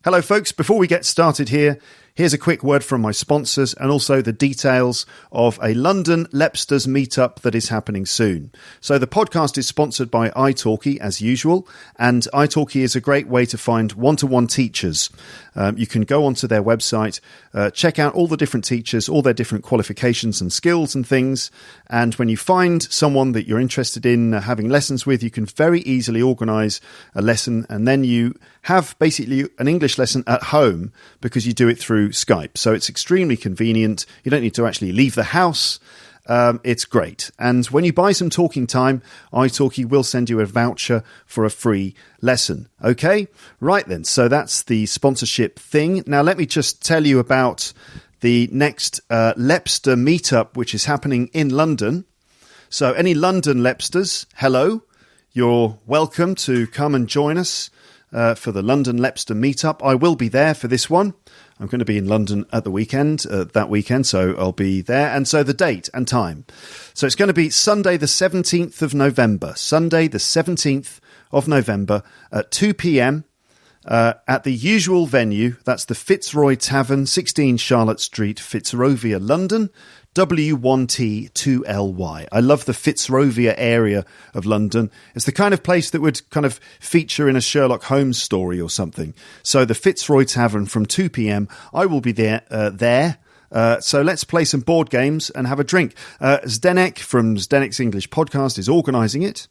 Hello, folks. Before we get started here, here's a quick word from my sponsors and also the details of a London Lepsters meetup that is happening soon. So the podcast is sponsored by italki, as usual, and italki is a great way to find one-to-one teachers. You can go onto their website, check out all the different teachers, all their different qualifications and skills and things, and when you find someone that you're interested in having lessons with, you can very easily organise a lesson, and then you have basically an English lesson at home because you do it through Skype. So it's extremely convenient. You don't need to actually leave the house. It's great. And when you buy some talking time, italki will send you a voucher for a free lesson. Okay? Right then. So that's the sponsorship thing. Now let me just tell you about the next Lepster meetup, which is happening in London. So any London Lepsters, hello. You're welcome to come and join us for the London Lepster meetup. I will be there for this one. I'm going to be in London at the weekend, that weekend, so I'll be there. And so the date and time. So it's going to be Sunday the 17th of November. Sunday the 17th of November at 2 p.m. At the usual venue. That's the Fitzroy Tavern, 16 Charlotte Street, Fitzrovia, London. W1T2LY. I love the Fitzrovia area of London. It's the kind of place that would kind of feature in a Sherlock Holmes story or something. So the Fitzroy Tavern from 2 p.m. I will be there. So let's play some board games and have a drink. Zdenek from Zdenek's English Podcast is organising it.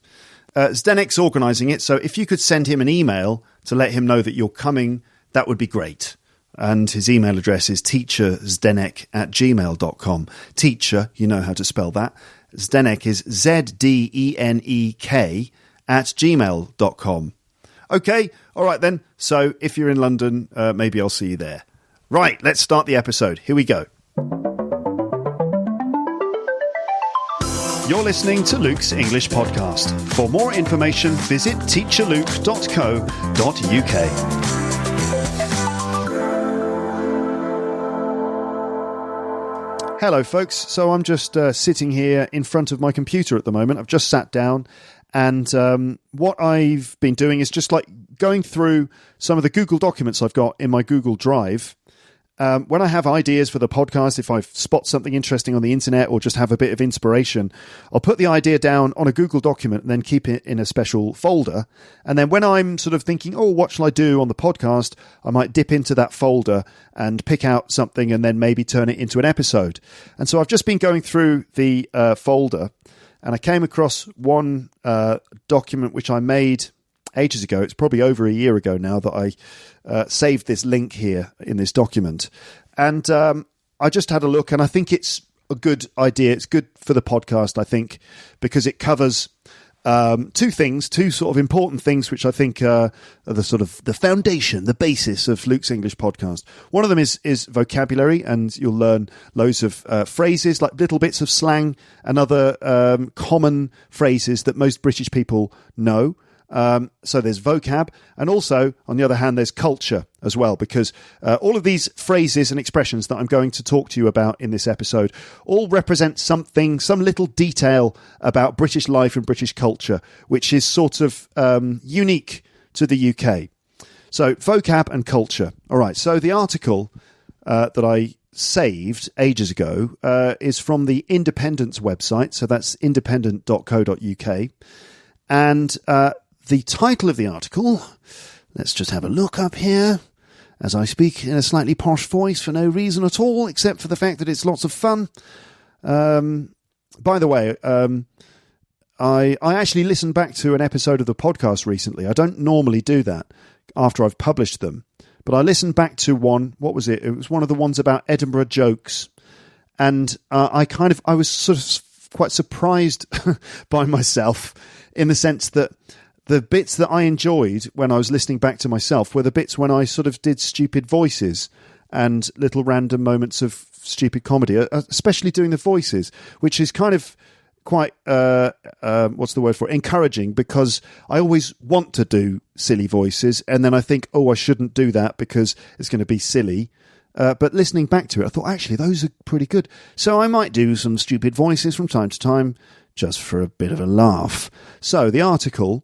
Zdenek's organising it, so if you could send him an email to let him know that you're coming, that would be great. And his email address is teacherzdenek@gmail.com. Teacher, you know how to spell that. Zdenek is ZDENEK @gmail.com. Okay, all right then. So if you're in London, maybe I'll see you there. Right, let's start the episode. Here we go. You're listening to Luke's English Podcast. For more information, visit teacherluke.co.uk. Hello, folks. So I'm just sitting here in front of my computer at the moment. I've just sat down, and what I've been doing is just like going through some of the Google documents I've got in my Google Drive. When I have ideas for the podcast, if I spot something interesting on the internet or just have a bit of inspiration, I'll put the idea down on a Google document and then keep it in a special folder. And then when I'm sort of thinking, oh, what shall I do on the podcast? I might dip into that folder and pick out something and then maybe turn it into an episode. And so I've just been going through the folder, and I came across one document which I made ages ago. It's probably over a year ago now that I saved this link here in this document. And I just had a look, and I think it's a good idea. It's good for the podcast, I think, because it covers two sort of important things, which I think are the sort of the foundation, the basis of Luke's English Podcast. One of them is vocabulary, and you'll learn loads of phrases, like little bits of slang and other common phrases that most British people know. So there's vocab, and also, on the other hand, there's culture as well, because all of these phrases and expressions that I'm going to talk to you about in this episode all represent something, some little detail about British life and British culture, which is sort of unique to the UK. So vocab and culture. All right, so the article that I saved ages ago is from the Independent's website, so that's independent.co.uk, and the title of the article, let's just have a look up here as I speak in a slightly posh voice for no reason at all, except for the fact that it's lots of fun. By the way, I actually listened back to an episode of the podcast recently. I don't normally do that after I've published them, but I listened back to one. What was it? It was one of the ones about Edinburgh jokes, and I was sort of quite surprised by myself in the sense that the bits that I enjoyed when I was listening back to myself were the bits when I sort of did stupid voices and little random moments of stupid comedy, especially doing the voices, which is kind of quite, what's the word for it? Encouraging, because I always want to do silly voices, and then I think, oh, I shouldn't do that because it's going to be silly. But listening back to it, I thought, actually, those are pretty good. So I might do some stupid voices from time to time, just for a bit of a laugh. So the article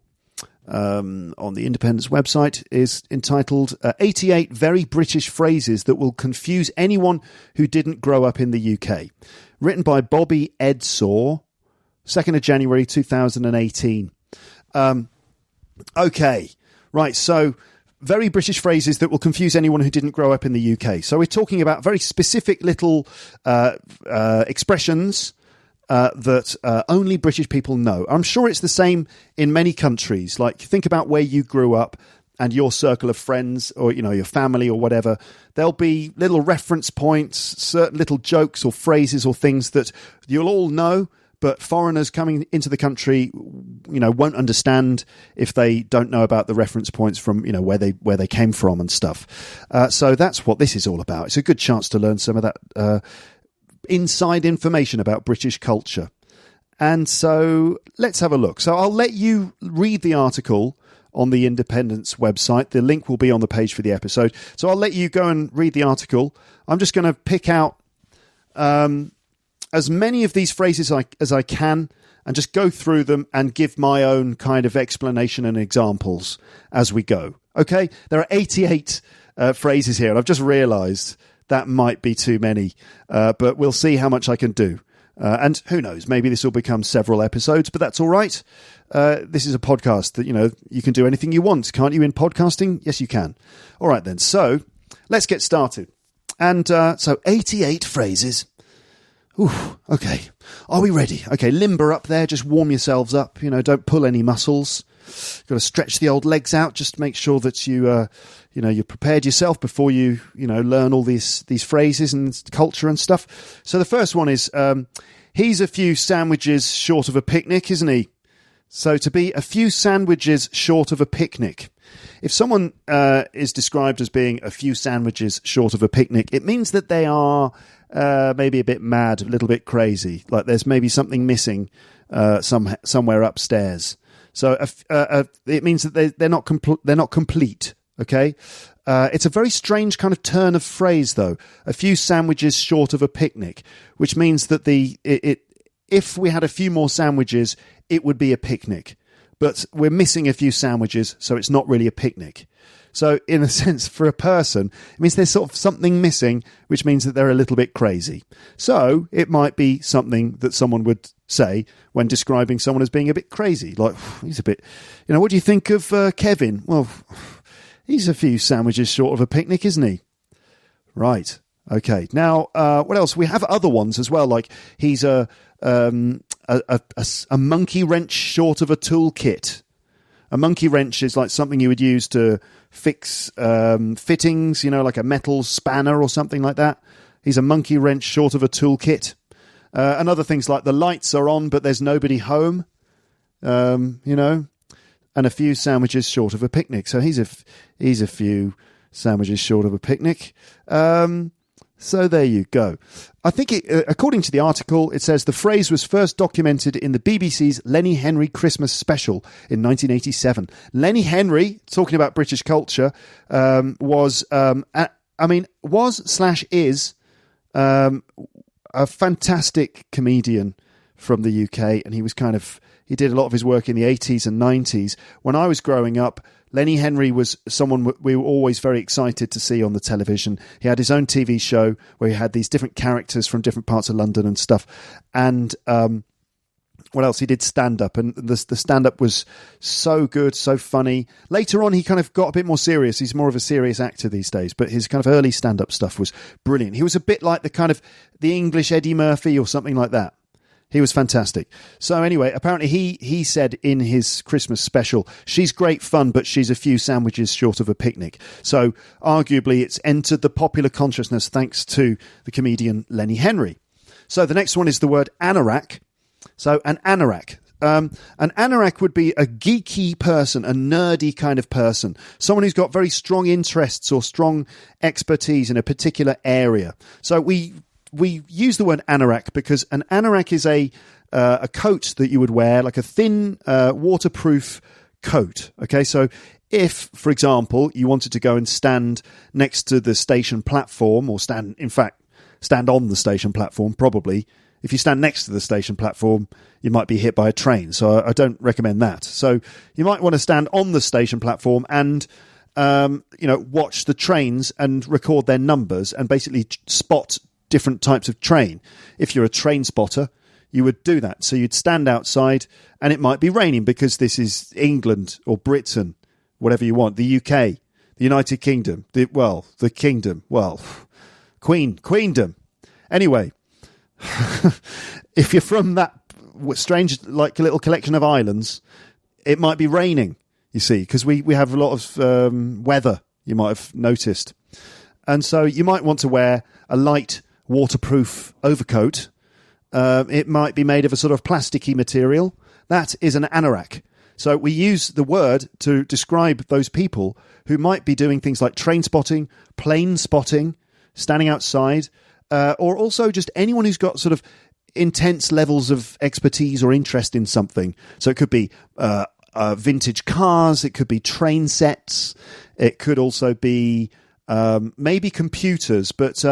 on the Independence website is entitled 88 Very British Phrases That Will Confuse Anyone Who Didn't Grow Up in the UK. Written by Bobby Edsaw, 2nd of January 2018. Okay, right, so very British phrases that will confuse anyone who didn't grow up in the UK. So we're talking about very specific little expressions that only British people know. I'm sure it's the same in many countries. Like, think about where you grew up and your circle of friends, or, you know, your family or whatever. There'll be little reference points, certain little jokes or phrases or things that you'll all know, but foreigners coming into the country, you know, won't understand if they don't know about the reference points from, you know, where they came from and stuff. So that's what this is all about. It's a good chance to learn some of that inside information about British culture. And so let's have a look. So I'll let you read the article on the Independence website. The link will be on the page for the episode. So I'll let you go and read the article. I'm just going to pick out as many of these phrases as I can and just go through them and give my own kind of explanation and examples as we go. Okay? There are 88 phrases here, and I've just realised that might be too many, but we'll see how much I can do. And who knows, maybe this will become several episodes, but that's all right. This is a podcast that, you know, you can do anything you want, can't you, in podcasting? Yes, you can. All right, then. So let's get started. And so 88 phrases. Ooh, okay. Are we ready? Okay, limber up there. Just warm yourselves up. You know, don't pull any muscles. Got to stretch the old legs out. Just make sure that you prepared yourself before you learn all these phrases and culture and stuff. So the first one is, he's a few sandwiches short of a picnic, isn't he? So to be a few sandwiches short of a picnic. If someone is described as being a few sandwiches short of a picnic, it means that they are maybe a bit mad, a little bit crazy. Like there's maybe something missing somewhere upstairs. So it means that they're not complete. Okay, it's a very strange kind of turn of phrase, though. A few sandwiches short of a picnic, which means that if we had a few more sandwiches, it would be a picnic. But we're missing a few sandwiches, so it's not really a picnic. So in a sense, for a person, it means there's sort of something missing, which means that they're a little bit crazy. So it might be something that someone would say when describing someone as being a bit crazy. Like, he's a bit, what do you think of Kevin? Well, he's a few sandwiches short of a picnic, isn't he? Right. Okay. Now, what else? We have other ones as well. Like he's a monkey wrench short of a toolkit. A monkey wrench is like something you would use to fix fittings, like a metal spanner or something like that. He's a monkey wrench short of a toolkit. And other things like the lights are on, but there's nobody home, and a few sandwiches short of a picnic. So he's a few sandwiches short of a picnic. So there you go. I think, according to the article, it says the phrase was first documented in the BBC's Lenny Henry Christmas special in 1987. Lenny Henry, talking about British culture, was is a fantastic comedian from the UK, and he did a lot of his work in the 80s and 90s. When I was growing up, Lenny Henry was someone we were always very excited to see on the television. He had his own TV show where he had these different characters from different parts of London and stuff. And what else? He did stand-up, and the stand-up was so good, so funny. Later on, he kind of got a bit more serious. He's more of a serious actor these days, but his kind of early stand-up stuff was brilliant. He was a bit like the English Eddie Murphy or something like that. He was fantastic. So anyway, apparently he said in his Christmas special, she's great fun, but she's a few sandwiches short of a picnic. So arguably it's entered the popular consciousness thanks to the comedian Lenny Henry. So the next one is the word anorak. So an anorak. An anorak would be a geeky person, a nerdy kind of person, someone who's got very strong interests or strong expertise in a particular area. So we use the word anorak because an anorak is a coat that you would wear, like a thin, waterproof coat. Okay, so if, for example, you wanted to go and stand next to the station platform, or stand on the station platform, probably, If you stand next to the station platform, you might be hit by a train. So I don't recommend that. So you might want to stand on the station platform and, watch the trains and record their numbers and basically spot different types of train. If you're a train spotter, you would do that. So you'd stand outside and it might be raining because this is England or Britain, whatever you want, the UK, the United Kingdom, the kingdom, queendom. Anyway, if you're from that strange, like, little collection of islands, it might be raining, you see, because we have a lot of weather, you might have noticed. And so you might want to wear a light waterproof overcoat. It might be made of a sort of plasticky material. That is an anorak. So we use the word to describe those people who might be doing things like train spotting, plane spotting, standing outside, or also just anyone who's got sort of intense levels of expertise or interest in something. So it could be vintage cars, it could be train sets, it could also be maybe computers, but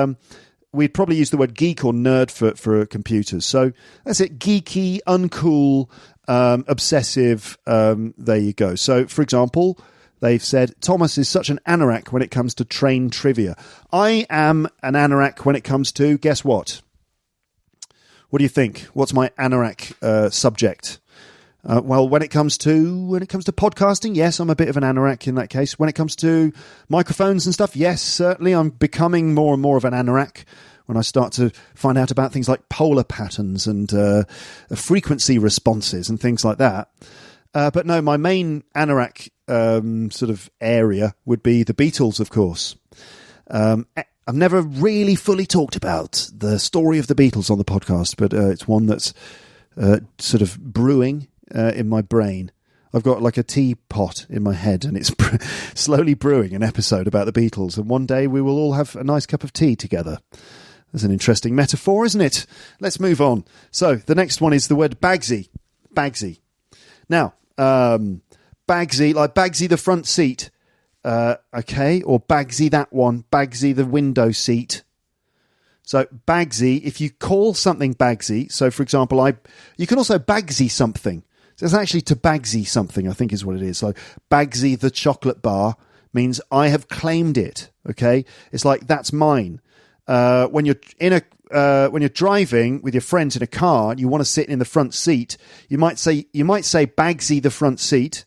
we'd probably use the word geek or nerd for computers. So that's it, geeky, uncool, obsessive, there you go. So, for example, they've said, Thomas is such an anorak when it comes to train trivia. I am an anorak when it comes to, guess what? What do you think? What's my anorak subject? Well, when it comes to podcasting, yes, I'm a bit of an anorak in that case. When it comes to microphones and stuff, yes, certainly I'm becoming more and more of an anorak when I start to find out about things like polar patterns and frequency responses and things like that. But no, my main anorak sort of area would be the Beatles, of course. I've never really fully talked about the story of the Beatles on the podcast, but it's one that's sort of brewing in my brain. I've got like a teapot in my head and it's slowly brewing an episode about the Beatles, and one day we will all have a nice cup of tea together. That's an interesting metaphor, isn't it? Let's move on. So the next one is the word Bagsy. Bagsy. Now, Bagsy, like Bagsy the front seat, okay, or Bagsy that one, Bagsy the window seat. So Bagsy, if you call something Bagsy, so for example, you can also Bagsy something. So it's actually to Bagsy something, I think is what it is. So Bagsy the chocolate bar means I have claimed it. Okay, it's like that's mine. When you're driving with your friends in a car and you want to sit in the front seat, you might say Bagsy the front seat.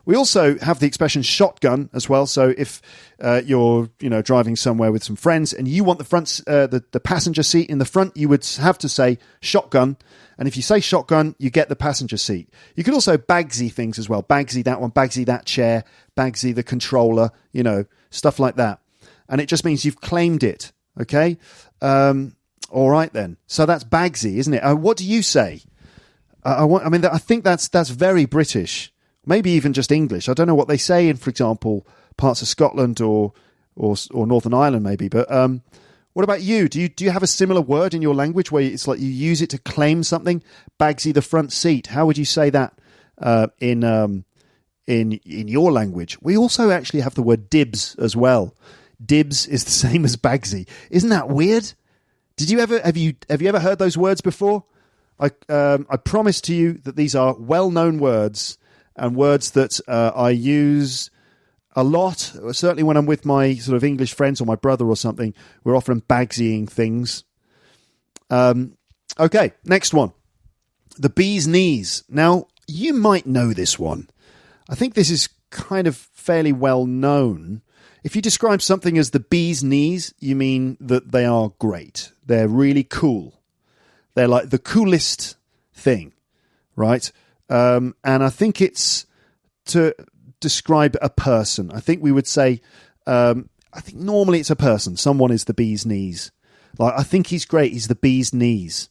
We also have the expression shotgun as well. So if you're driving somewhere with some friends and you want the passenger seat in the front, you would have to say shotgun. And if you say shotgun, you get the passenger seat. You could also Bagsy things as well. Bagsy that one, Bagsy that chair, Bagsy the controller, stuff like that. And it just means you've claimed it. Okay. All right then. So that's Bagsy, isn't it? What do you say? I think that's very British. Maybe even just English. I don't know what they say in, for example, parts of Scotland or Northern Ireland, maybe. But what about you? Do you have a similar word in your language where it's like you use it to claim something? Bagsy the front seat. How would you say that in your language? We also actually have the word dibs as well. Dibs is the same as Bagsy. Isn't that weird? Have you ever heard those words before? I promise to you that these are well-known words. And words that I use a lot, certainly when I'm with my sort of English friends or my brother or something, we're often Bagsying things. Okay, next one. The bee's knees. Now, you might know this one. I think this is kind of fairly well known. If you describe something as the bee's knees, you mean that they are great. They're really cool. They're like the coolest thing, right? And I think it's to describe a person. I think we would say, I think normally it's a person. Someone is the bee's knees. Like, I think he's great. He's the bee's knees.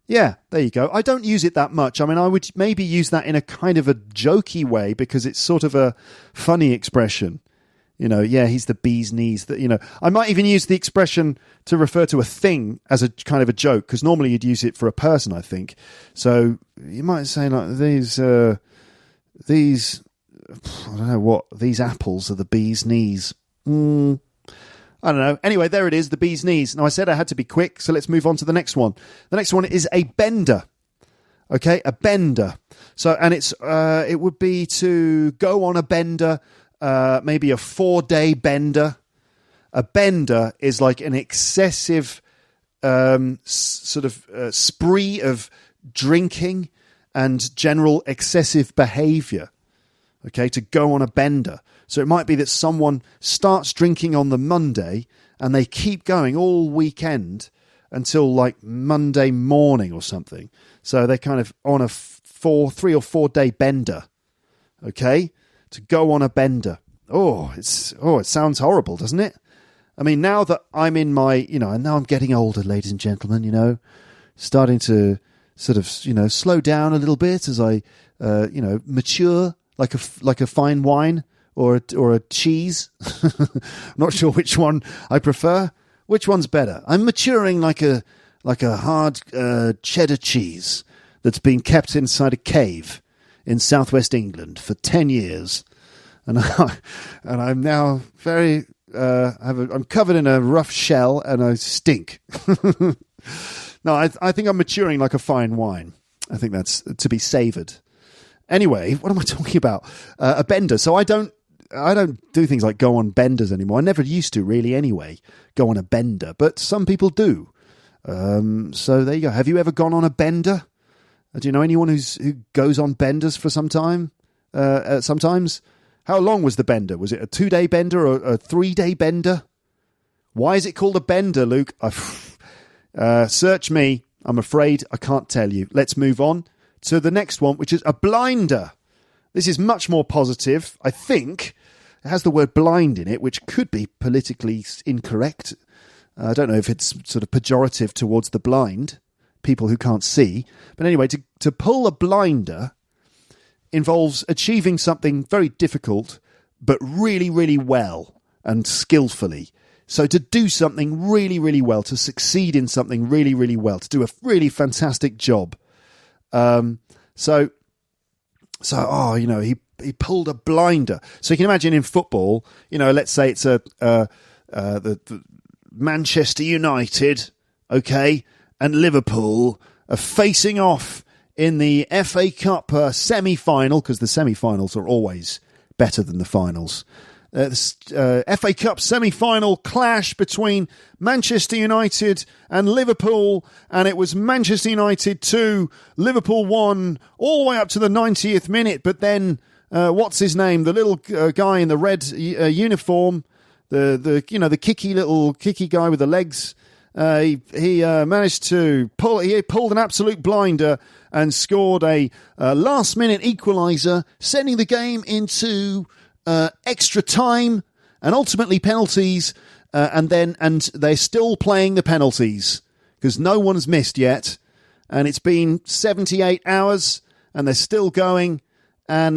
Yeah, there you go. I don't use it that much. I mean, I would maybe use that in a kind of a jokey way because it's sort of a funny expression. Yeah, he's the bee's knees. That I might even use the expression to refer to a thing as a kind of a joke, because normally you'd use it for a person, I think. So you might say like these I don't know what, these apples are the bee's knees. I I don't know. Anyway, there it is, the bee's knees. Now, I said I had to be quick, so let's move on to the next one. The next one is a bender. Okay, a bender. So, and it would be to go on a bender, maybe a 4-day bender. A bender is like an excessive spree of drinking and general excessive behaviour. Okay, to go on a bender. So it might be that someone starts drinking on the Monday and they keep going all weekend until like Monday morning or something. So they're kind of on a 3 or 4 day bender. Okay, to go on a bender. It sounds horrible, doesn't it? I mean, now that I'm in my, and now I'm getting older, ladies and gentlemen, starting to sort of, slow down a little bit as I, mature like a fine wine or a cheese. I'm not sure which one I prefer. Which one's better? I'm maturing like a hard cheddar cheese that's been kept inside a cave in southwest England for 10 years, and I'm now very. I'm covered in a rough shell and I stink. No, I think I'm maturing like a fine wine. I think that's to be savoured. Anyway, what am I talking about? A bender. So I don't do things like go on benders anymore. I never used to really anyway, go on a bender. But some people do. So there you go. Have you ever gone on a bender? Do you know anyone who goes on benders for some time? Sometimes? How long was the bender? Was it a 2-day bender or a 3-day bender? Why is it called a bender, Luke? Search me. I'm afraid I can't tell you. Let's move on to the next one, which is a blinder. This is much more positive. I think it has the word blind in it, which could be politically incorrect. I don't know if it's sort of pejorative towards the blind, people who can't see. But anyway, to pull a blinder involves achieving something very difficult, but really, really well and skillfully. So to do something really, really well, to succeed in something really, really well, to do a really fantastic job. He pulled a blinder. So you can imagine in football, let's say it's the Manchester United, okay, and Liverpool are facing off in the FA Cup semi-final, because the semi-finals are always better than the finals. FA Cup semi-final clash between Manchester United and Liverpool, and it was Manchester United 2, Liverpool 1, all the way up to the 90th minute. But then, what's his name? The little guy in the red uniform, the kicky guy with the legs. He managed to pulled an absolute blinder and scored a last-minute equaliser, sending the game into extra time and ultimately penalties, and they're still playing the penalties because no one's missed yet, and it's been 78 hours and they're still going, and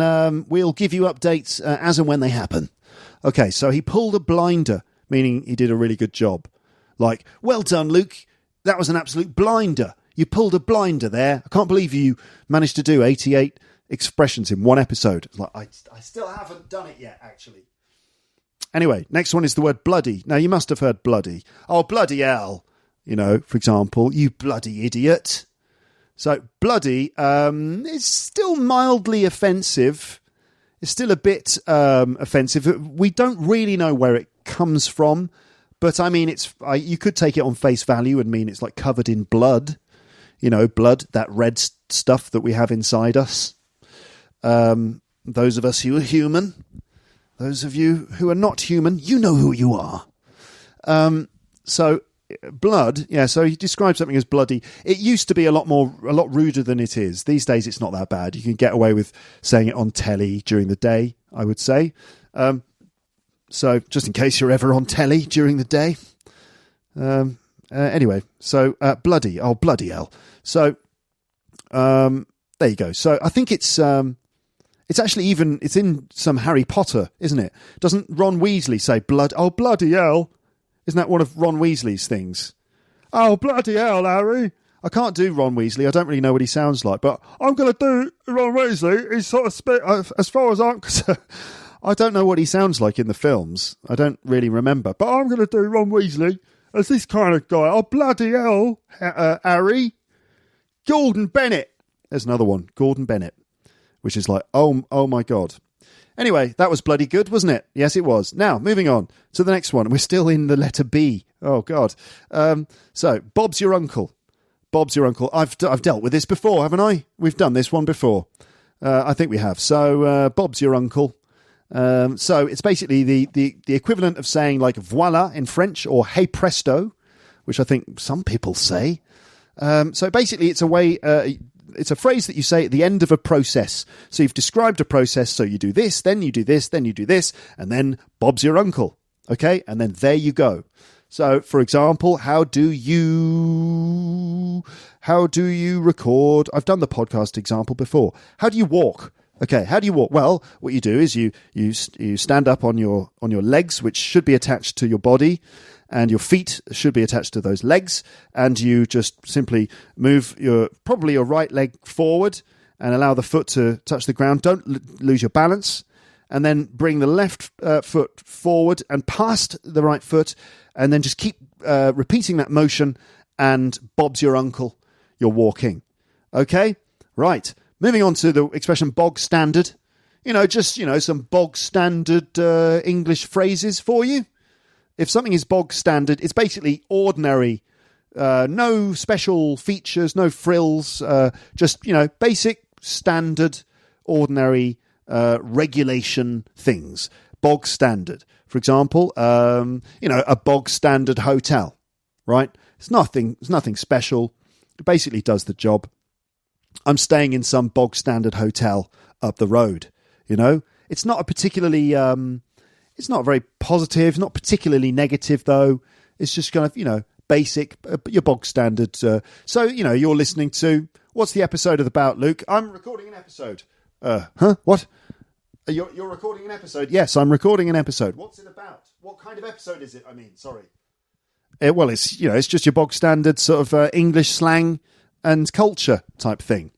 we'll give you updates as and when they happen. Okay, so he pulled a blinder, meaning he did a really good job. Like, well done, Luke. That was an absolute blinder. You pulled a blinder there. I can't believe you managed to do 88 expressions in one episode. It's like, I still haven't done it yet, actually. Anyway, next one is the word bloody. Now, you must have heard bloody. Oh, bloody hell. For example, you bloody idiot. So, bloody is still mildly offensive. It's still a bit offensive. We don't really know where it comes from. But I mean, you could take it on face value and mean it's like covered in blood. Blood, that red stuff that we have inside us. Those of us who are human, those of you who are not human, you know who you are. So blood, yeah. So he describes something as bloody. It used to be a lot ruder than it is. These days, it's not that bad. You can get away with saying it on telly during the day, I would say. So just in case you're ever on telly during the day. Anyway, so bloody. Oh, bloody hell. So there you go. So I think it's actually it's in some Harry Potter, isn't it? Doesn't Ron Weasley say blood? Oh, bloody hell. Isn't that one of Ron Weasley's things? Oh, bloody hell, Harry. I can't do Ron Weasley. I don't really know what he sounds like, but I'm going to do Ron Weasley. He's sort of as far as I'm concerned. I don't know what he sounds like in the films. I don't really remember. But I'm going to do Ron Weasley as this kind of guy. Oh, bloody hell, Harry. Gordon Bennett. There's another one, Gordon Bennett, which is like, oh my God. Anyway, that was bloody good, wasn't it? Yes, it was. Now, moving on to the next one. We're still in the letter B. Oh, God. So, Bob's your uncle. Bob's your uncle. I've dealt with this before, haven't I? We've done this one before. I think we have. So, Bob's your uncle. So, it's basically the equivalent of saying like voila in French or hey presto, which I think some people say. So, basically, it's a way... it's a phrase that you say at the end of a process. So you've described a process, so you do this, then you do this, then you do this, and then Bob's your uncle. Okay? And then there you go. So, for example, how do you record? I've done the podcast example before. How do you walk? Okay, how do you walk? Well, what you do is you stand up on your legs, which should be attached to your body, and your feet should be attached to those legs, and you just simply move probably your right leg forward and allow the foot to touch the ground. Don't lose your balance, and then bring the left foot forward and past the right foot, and then just keep repeating that motion, and Bob's your uncle. You're walking. Okay? Right. Moving on to the expression bog standard. Some bog standard English phrases for you. If something is bog standard, it's basically ordinary, no special features, no frills, just, basic, standard, ordinary, regulation things. Bog standard. For example, a bog standard hotel, right? It's nothing special. It basically does the job. I'm staying in some bog standard hotel up the road, It's not a particularly... It's not very positive, not particularly negative, though. It's just kind of, basic, your bog standard. So, you're listening to... What's the episode about, Luke? I'm recording an episode. What? You're recording an episode? Yes, I'm recording an episode. What's it about? What kind of episode is it? Sorry. Well, it's just your bog standard sort of English slang and culture type thing.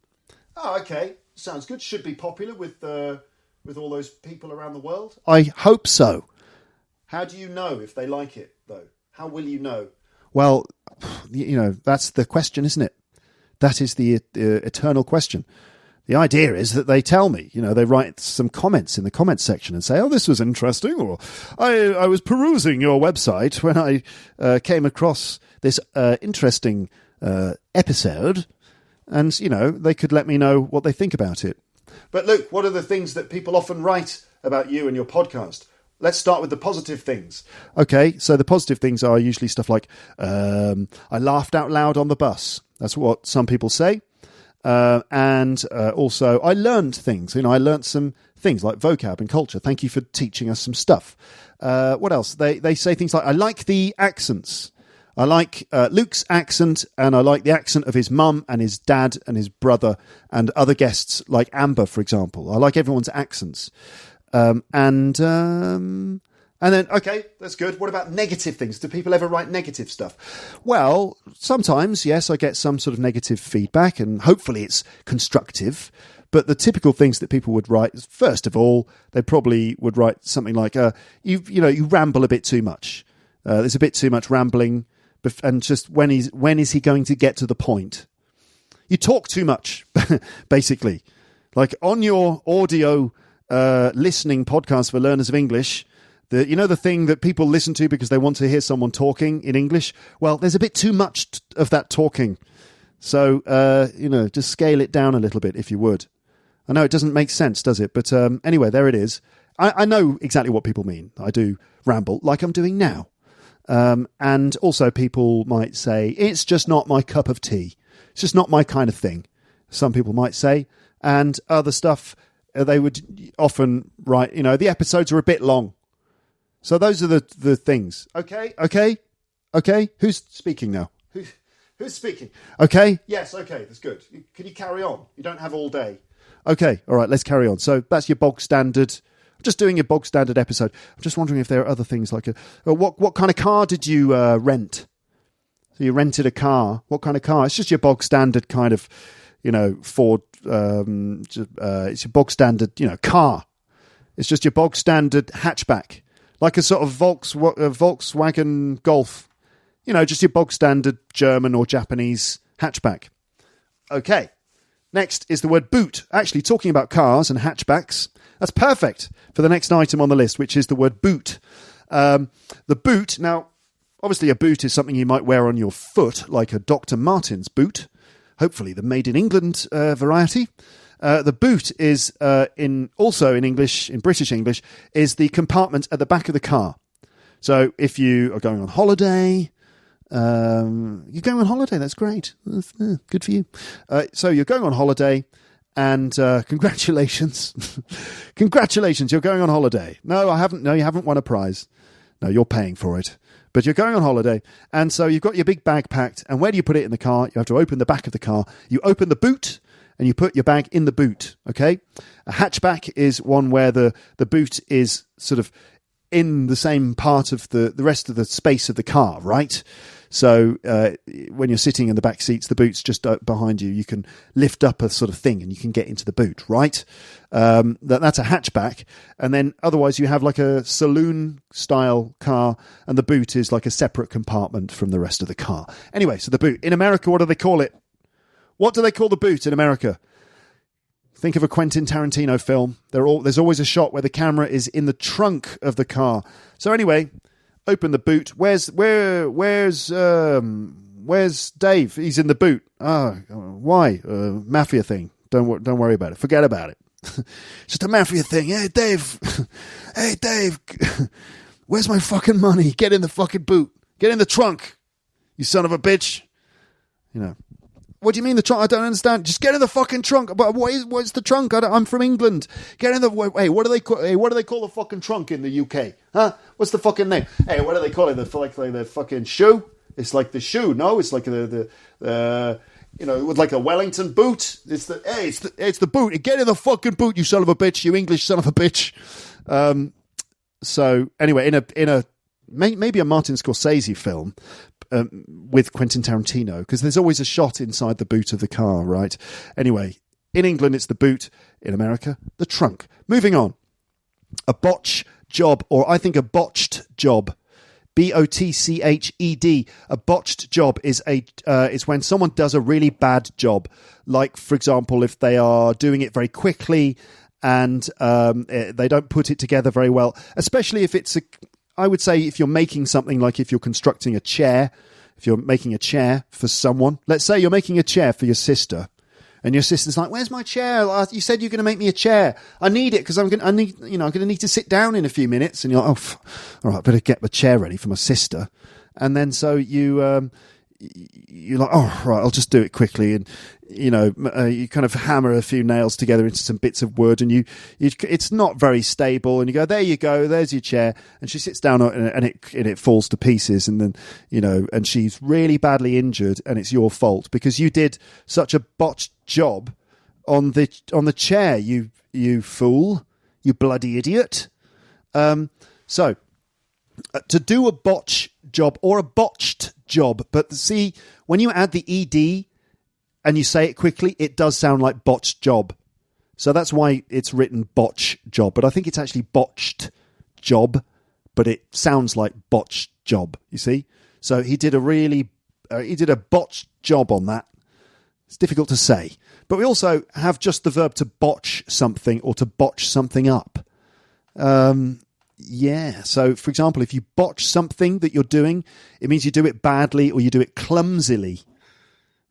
Oh, okay. Sounds good. Should be popular with all those people around the world? I hope so. How do you know if they like it, though? How will you know? Well, that's the question, isn't it? That is the eternal question. The idea is that they tell me, they write some comments in the comments section and say, oh, this was interesting, or I was perusing your website when I came across this interesting episode, and, they could let me know what they think about it. But Luke, what are the things that people often write about you and your podcast? Let's start with the positive things. Okay, so the positive things are usually stuff like, I laughed out loud on the bus. That's what some people say. And also, I learned things. I learned some things like vocab and culture. Thank you for teaching us some stuff. What else? They say things like, I like the accents. I like Luke's accent, and I like the accent of his mum and his dad and his brother and other guests, like Amber, for example. I like everyone's accents. And then, okay, that's good. What about negative things? Do people ever write negative stuff? Well, sometimes, yes, I get some sort of negative feedback, and hopefully it's constructive. But the typical things that people would write, first of all, they probably would write something like, you ramble a bit too much. There's a bit too much rambling. And just when is he going to get to the point? You talk too much, basically. Like on your audio listening podcast for learners of English, the thing that people listen to because they want to hear someone talking in English? Well, there's a bit too much of that talking. So, just scale it down a little bit if you would. I know it doesn't make sense, does it? But anyway, there it is. I know exactly what people mean. I do ramble like I'm doing now. And also people might say, it's just not my cup of tea. It's just not my kind of thing. Some people might say, and other stuff, they would often write, the episodes are a bit long. So those are the things. Okay. Who's speaking now? Who's speaking? Okay. Yes. Okay. That's good. Can you carry on? You don't have all day. Okay. All right. Let's carry on. So that's your bog standard. Just doing a bog standard episode. I'm just wondering if there are other things like what kind of car did you rent? So you rented a car. What kind of car? It's just your bog standard kind of, Ford. It's your bog standard, car. It's just your bog standard hatchback, like a sort of Volkswagen Golf. You know, just your bog standard German or Japanese hatchback. Okay. Next is the word boot. Actually, talking about cars and hatchbacks, that's perfect for the next item on the list, which is the word boot. The boot, now, obviously a boot is something you might wear on your foot, like a Dr. Martens boot, hopefully the made in England variety. The boot is, also in English, in British English, is the compartment at the back of the car. So if you are going on holiday... you're going on holiday. That's great. Good for you. So you're going on holiday, and congratulations, congratulations. You're going on holiday. No, I haven't. No, you haven't won a prize. No, you're paying for it. But you're going on holiday, and so you've got your big bag packed. And where do you put it in the car? You have to open the back of the car. You open the boot, and you put your bag in the boot. Okay. A hatchback is one where the boot is sort of in the same part of the rest of the space of the car, right? So when you're sitting in the back seats, the boot's just behind you. You can lift up a sort of thing and you can get into the boot, right? That's a hatchback. And then otherwise you have like a saloon-style car, and the boot is like a separate compartment from the rest of the car. Anyway, so the boot. In America, what do they call it? What do they call the boot in America? Think of a Quentin Tarantino film. There's always a shot where the camera is in the trunk of the car. So anyway... Open the boot. Where's Dave? He's in the boot. Why? Mafia thing. Don't worry about it. Forget about it. Just a mafia thing. Hey, Dave. Hey, Dave. Where's my fucking money? Get in the fucking boot. Get in the trunk. You son of a bitch. You know. What do you mean the trunk? I don't understand. Just get in the fucking trunk. But what's the trunk? I'm from England. Get in the... Hey, what do they call the fucking trunk in the UK? Huh? What's the fucking name? Hey, what do they call it? Like the fucking shoe? It's like the shoe, no? It's like the with like a Wellington boot. It's the boot. Get in the fucking boot, you son of a bitch. You English son of a bitch. So anyway, in a maybe a Martin Scorsese film, with Quentin Tarantino, because there's always a shot inside the boot of the car, right? Anyway, in England, it's the boot. In America, the trunk. Moving on. A botch job, or I think a botched job. BOTCHED. A botched job is when someone does a really bad job. Like, for example, if they are doing it very quickly and they don't put it together very well, especially if it's I would say if you're making something, like if you're constructing a chair, if you're making a chair for someone, let's say you're making a chair for your sister, and your sister's like, "Where's my chair? You said you're going to make me a chair. I need it because I'm going to need to sit down in a few minutes." And you're like, "Oh, all right, I better get the chair ready for my sister." And then so you're like, "Oh, right, I'll just do it quickly." And you kind of hammer a few nails together into some bits of wood, and it's not very stable. And you go, "There you go, there's your chair." And she sits down and it falls to pieces. And then and she's really badly injured, and it's your fault because you did such a botched job on the chair. You fool, you bloody idiot. So to do a botch job or a botched job, but see, when you add the ed and you say it quickly, it does sound like botched job. So that's why it's written botch job, but I think it's actually botched job, but it sounds like botched job, you see? So he did a botched job on that. It's difficult to say. But we also have just the verb to botch something or to botch something up. Yeah. So, for example, if you botch something that you're doing, it means you do it badly or you do it clumsily.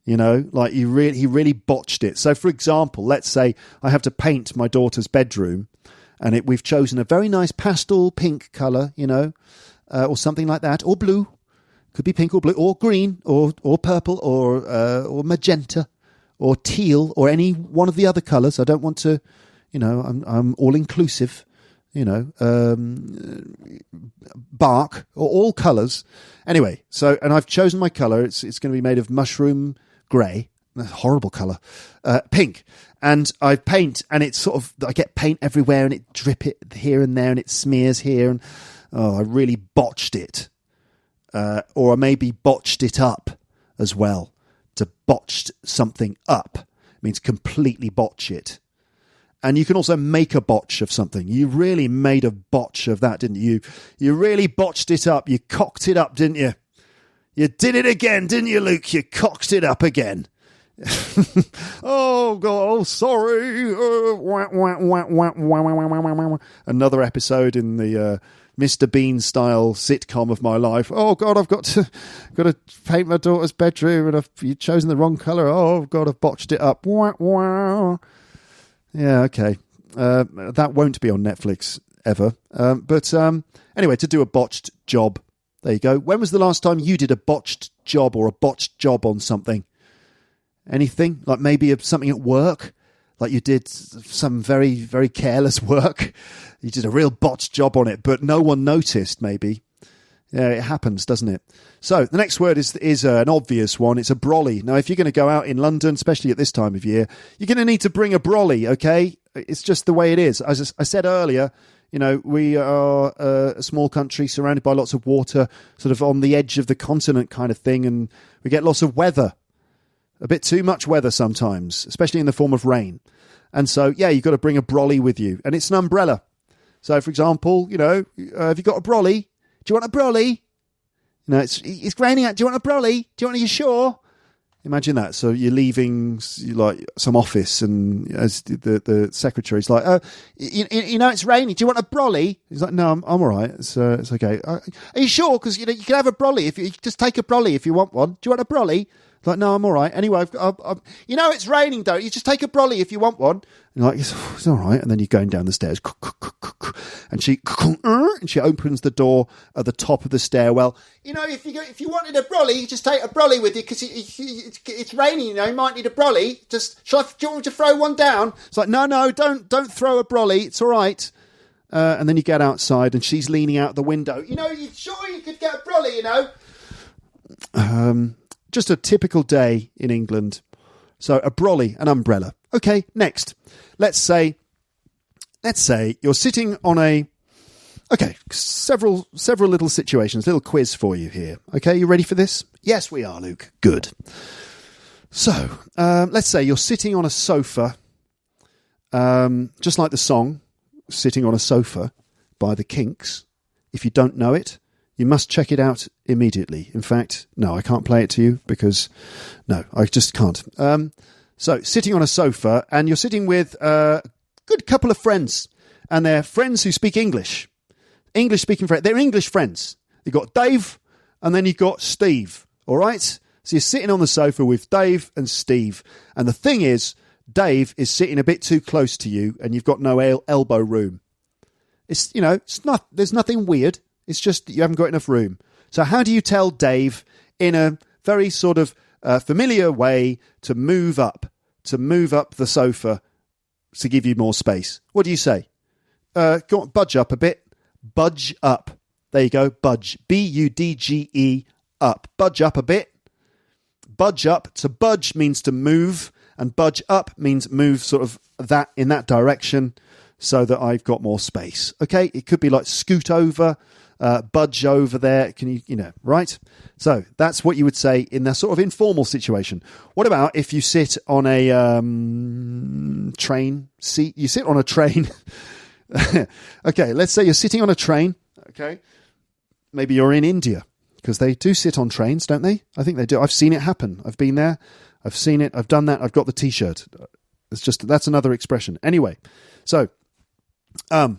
Like he really botched it. So, for example, let's say I have to paint my daughter's bedroom, and we've chosen a very nice pastel pink colour, or something like that, or blue. Could be pink or blue, or green, or purple, or magenta, or teal, or any one of the other colours. I don't want to, I'm all inclusive. Bark, or all colours. Anyway, and I've chosen my colour. It's going to be made of mushroom grey, a horrible colour, pink. And I paint, and it's I get paint everywhere, and it drip it here and there, and it smears here, and I really botched it. Or I maybe botched it up as well. To botched something up means completely botch it. And you can also make a botch of something. You really made a botch of that, didn't you? You really botched it up. You cocked it up, didn't you? You did it again, didn't you, Luke? You cocked it up again. Oh, God, oh, sorry. Another episode in the Mr. Bean style sitcom of my life. Oh, God, I've got to paint my daughter's bedroom and you've chosen the wrong colour. Oh, God, I've botched it up. Yeah, okay. That won't be on Netflix ever. But anyway, to do a botched job. There you go. When was the last time you did a botched job or a botched job on something? Anything? Like maybe something at work? Like you did some very, very careless work? You did a real botched job on it, but no one noticed, maybe. Yeah, it happens, doesn't it? So the next word is an obvious one. It's a brolly. Now, if you're going to go out in London, especially at this time of year, you're going to need to bring a brolly, okay? It's just the way it is. As I said earlier, you know, we are a small country surrounded by lots of water, sort of on the edge of the continent kind of thing, and we get lots of weather. A bit too much weather sometimes, especially in the form of rain. And so, yeah, you've got to bring a brolly with you. And it's an umbrella. So, for example, you know, have you got a brolly? Do you want a brolly? You know, it's raining out. Do you want a brolly? Are you sure? Imagine that. So you're leaving like some office, and as the secretary's like, you know, it's raining. Do you want a brolly? He's like, no, I'm all right. It's okay. Are you sure? Because you know you can have a brolly if you just take a brolly if you want one. Do you want a brolly? Like, no, I'm all right. Anyway, you know it's raining, don't you? Just take a brolly if you want one. And you're like, it's all right. And then you're going down the stairs. And she opens the door at the top of the stairwell. You know, if you wanted a brolly, you just take a brolly with you because it's raining, you know, you might need a brolly. Do you want me to throw one down? It's like, no, don't throw a brolly. It's all right. And then you get outside and she's leaning out the window. You know, you sure you could get a brolly, you know? Just a typical day in England. So a brolly, an umbrella. Okay, next. Let's say you're sitting on several little situations, little quiz for you here. Okay, you ready for this? Yes, we are, Luke. Good. So, let's say you're sitting on a sofa, just like the song, Sitting on a Sofa by the Kinks. If you don't know it, you must check it out immediately. In fact, no, I can't play it to you because, no, I just can't. So, sitting on a sofa, and you're sitting with a good couple of friends, and they're friends who speak English. English-speaking friends. They're English friends. You've got Dave, and then you've got Steve, all right? So you're sitting on the sofa with Dave and Steve, and the thing is, Dave is sitting a bit too close to you, and you've got no elbow room. It's, you know, there's nothing weird. It's just that you haven't got enough room. So how do you tell Dave in a very sort of familiar way to move up the sofa to give you more space? What do you say? Go on, budge up a bit. Budge up. There you go. Budge. B-U-D-G-E up. Budge up a bit. Budge up. To budge means to move, and budge up means move sort of that in that direction so that I've got more space. Okay? It could be like scoot over, budge over there. Can you know, right? So that's what you would say in that sort of informal situation. What about if you sit on a train seat? You sit on a train. Okay, let's say you're sitting on a train. Okay, maybe you're in India because they do sit on trains, don't they? I think they do. I've seen it happen. I've been there. I've seen it. I've done that. I've got the T-shirt. That's another expression. Anyway, so what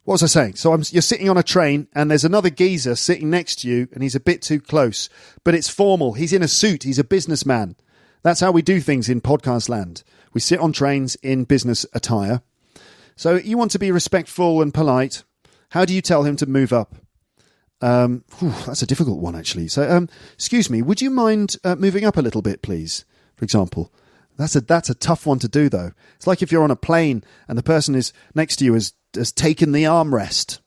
was I saying? So you're sitting on a train and there's another geezer sitting next to you and he's a bit too close, but it's formal. He's in a suit. He's a businessman. That's how we do things in podcast land. We sit on trains in business attire. So you want to be respectful and polite. How do you tell him to move up? That's a difficult one, actually. So, excuse me, would you mind moving up a little bit, please? For example. That's a tough one to do, though. It's like if you're on a plane and the person is next to you has taken the armrest.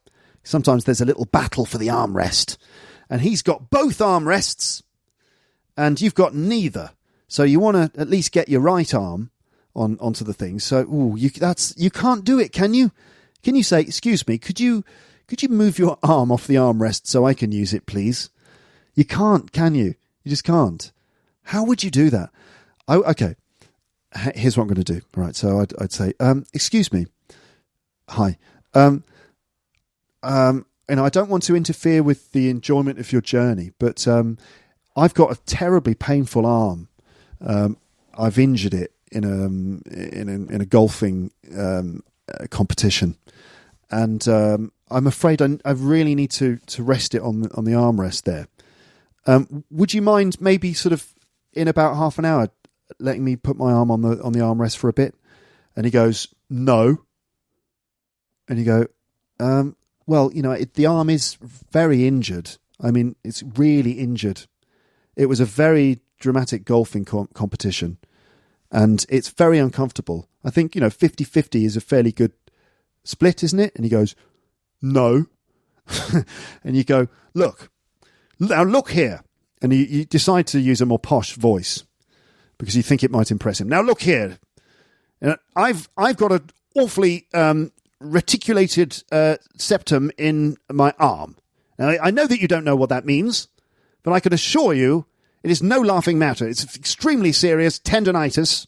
Sometimes there's a little battle for the armrest. And he's got both armrests and you've got neither. So you want to at least get your right arm onto the thing. So you can't do it, can you? Can you say, excuse me, could you move your arm off the armrest so I can use it, please? You can't, can you? You just can't. How would you do that? Okay. here's what I'm going to do. Right, so I'd say, excuse me, hi. I don't want to interfere with the enjoyment of your journey, but I've got a terribly painful arm. I've injured it in a golfing competition, and I'm afraid I really need to rest it on the armrest there. Would you mind maybe sort of in about half an hour letting me put my arm on the armrest for a bit? And he goes, no. And you go, well, the arm is very injured. I mean, it's really injured. It was a very dramatic golfing competition, and it's very uncomfortable. I think, 50-50 is a fairly good split, isn't it? And he goes, no. And you go, look here. And you decide to use a more posh voice because you think it might impress him. Now, look here. I've got an awfully reticulated septum in my arm. Now, I know that you don't know what that means, but I can assure you it is no laughing matter. It's extremely serious tendonitis,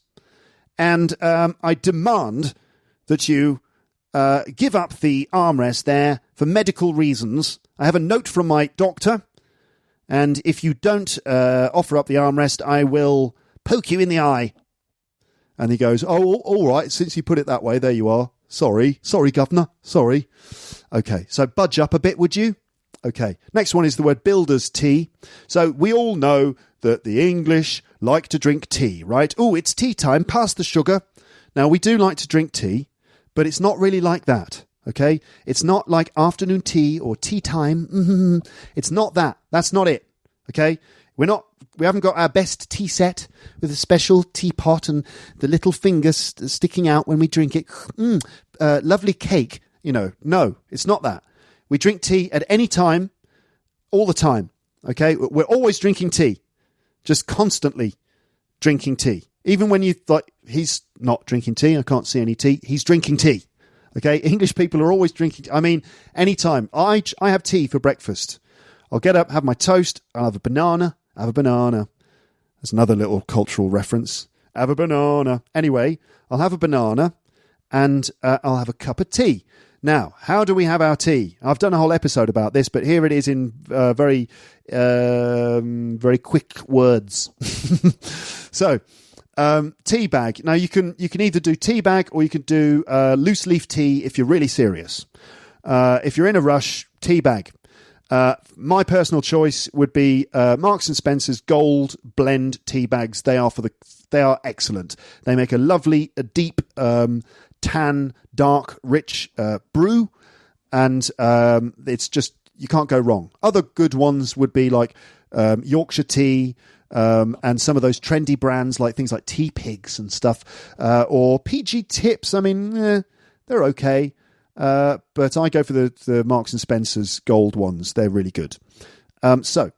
and I demand that you give up the armrest there for medical reasons. I have a note from my doctor, and if you don't offer up the armrest, I will poke you in the eye. And he goes, oh, all right, since you put it that way, there you are. Sorry, governor, sorry. Okay, so budge up a bit, would you? Okay, next one is the word builder's tea. So we all know that the English like to drink tea, right? Oh, it's tea time, pass the sugar. Now, we do like to drink tea, but it's not really like that, okay? It's not like afternoon tea or tea time. Mm-hmm. It's not that. That's not it, okay? We haven't got our best tea set with a special teapot and the little fingers sticking out when we drink it. Lovely cake. No, it's not that. We drink tea at any time, all the time. Okay, we're always drinking tea, just constantly drinking tea. Even when you like, he's not drinking tea. I can't see any tea. He's drinking tea. Okay, English people are always drinking. I mean, anytime. I have tea for breakfast. I'll get up, have my toast. I'll have a banana. Have a banana. That's another little cultural reference. Have a banana. Anyway, I'll have a banana and I'll have a cup of tea. Now, how do we have our tea? I've done a whole episode about this, but here it is in very quick words. So, tea bag. Now, you can either do tea bag or you can do loose leaf tea if you're really serious. If you're in a rush, tea bag. My personal choice would be Marks and Spencer's Gold Blend tea bags. They are excellent. They make a lovely, deep, tan, dark, rich brew, and it's just you can't go wrong. Other good ones would be like Yorkshire tea. And some of those trendy brands like things like Tea Pigs and stuff, or PG Tips. I mean, they're okay. But I go for the Marks and Spencer's gold ones. They're really good. So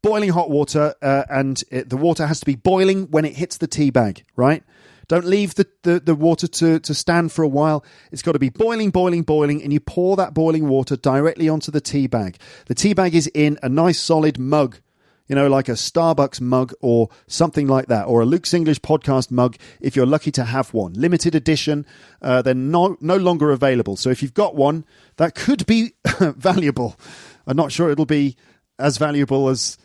boiling hot water, and the water has to be boiling when it hits the tea bag, right? Don't leave the water to stand for a while. It's got to be boiling, and you pour that boiling water directly onto the tea bag. The tea bag is in a nice solid mug, like a Starbucks mug or something like that, or a Luke's English podcast mug if you're lucky to have one. Limited edition, they're no longer available. So if you've got one, that could be valuable. I'm not sure it'll be as valuable as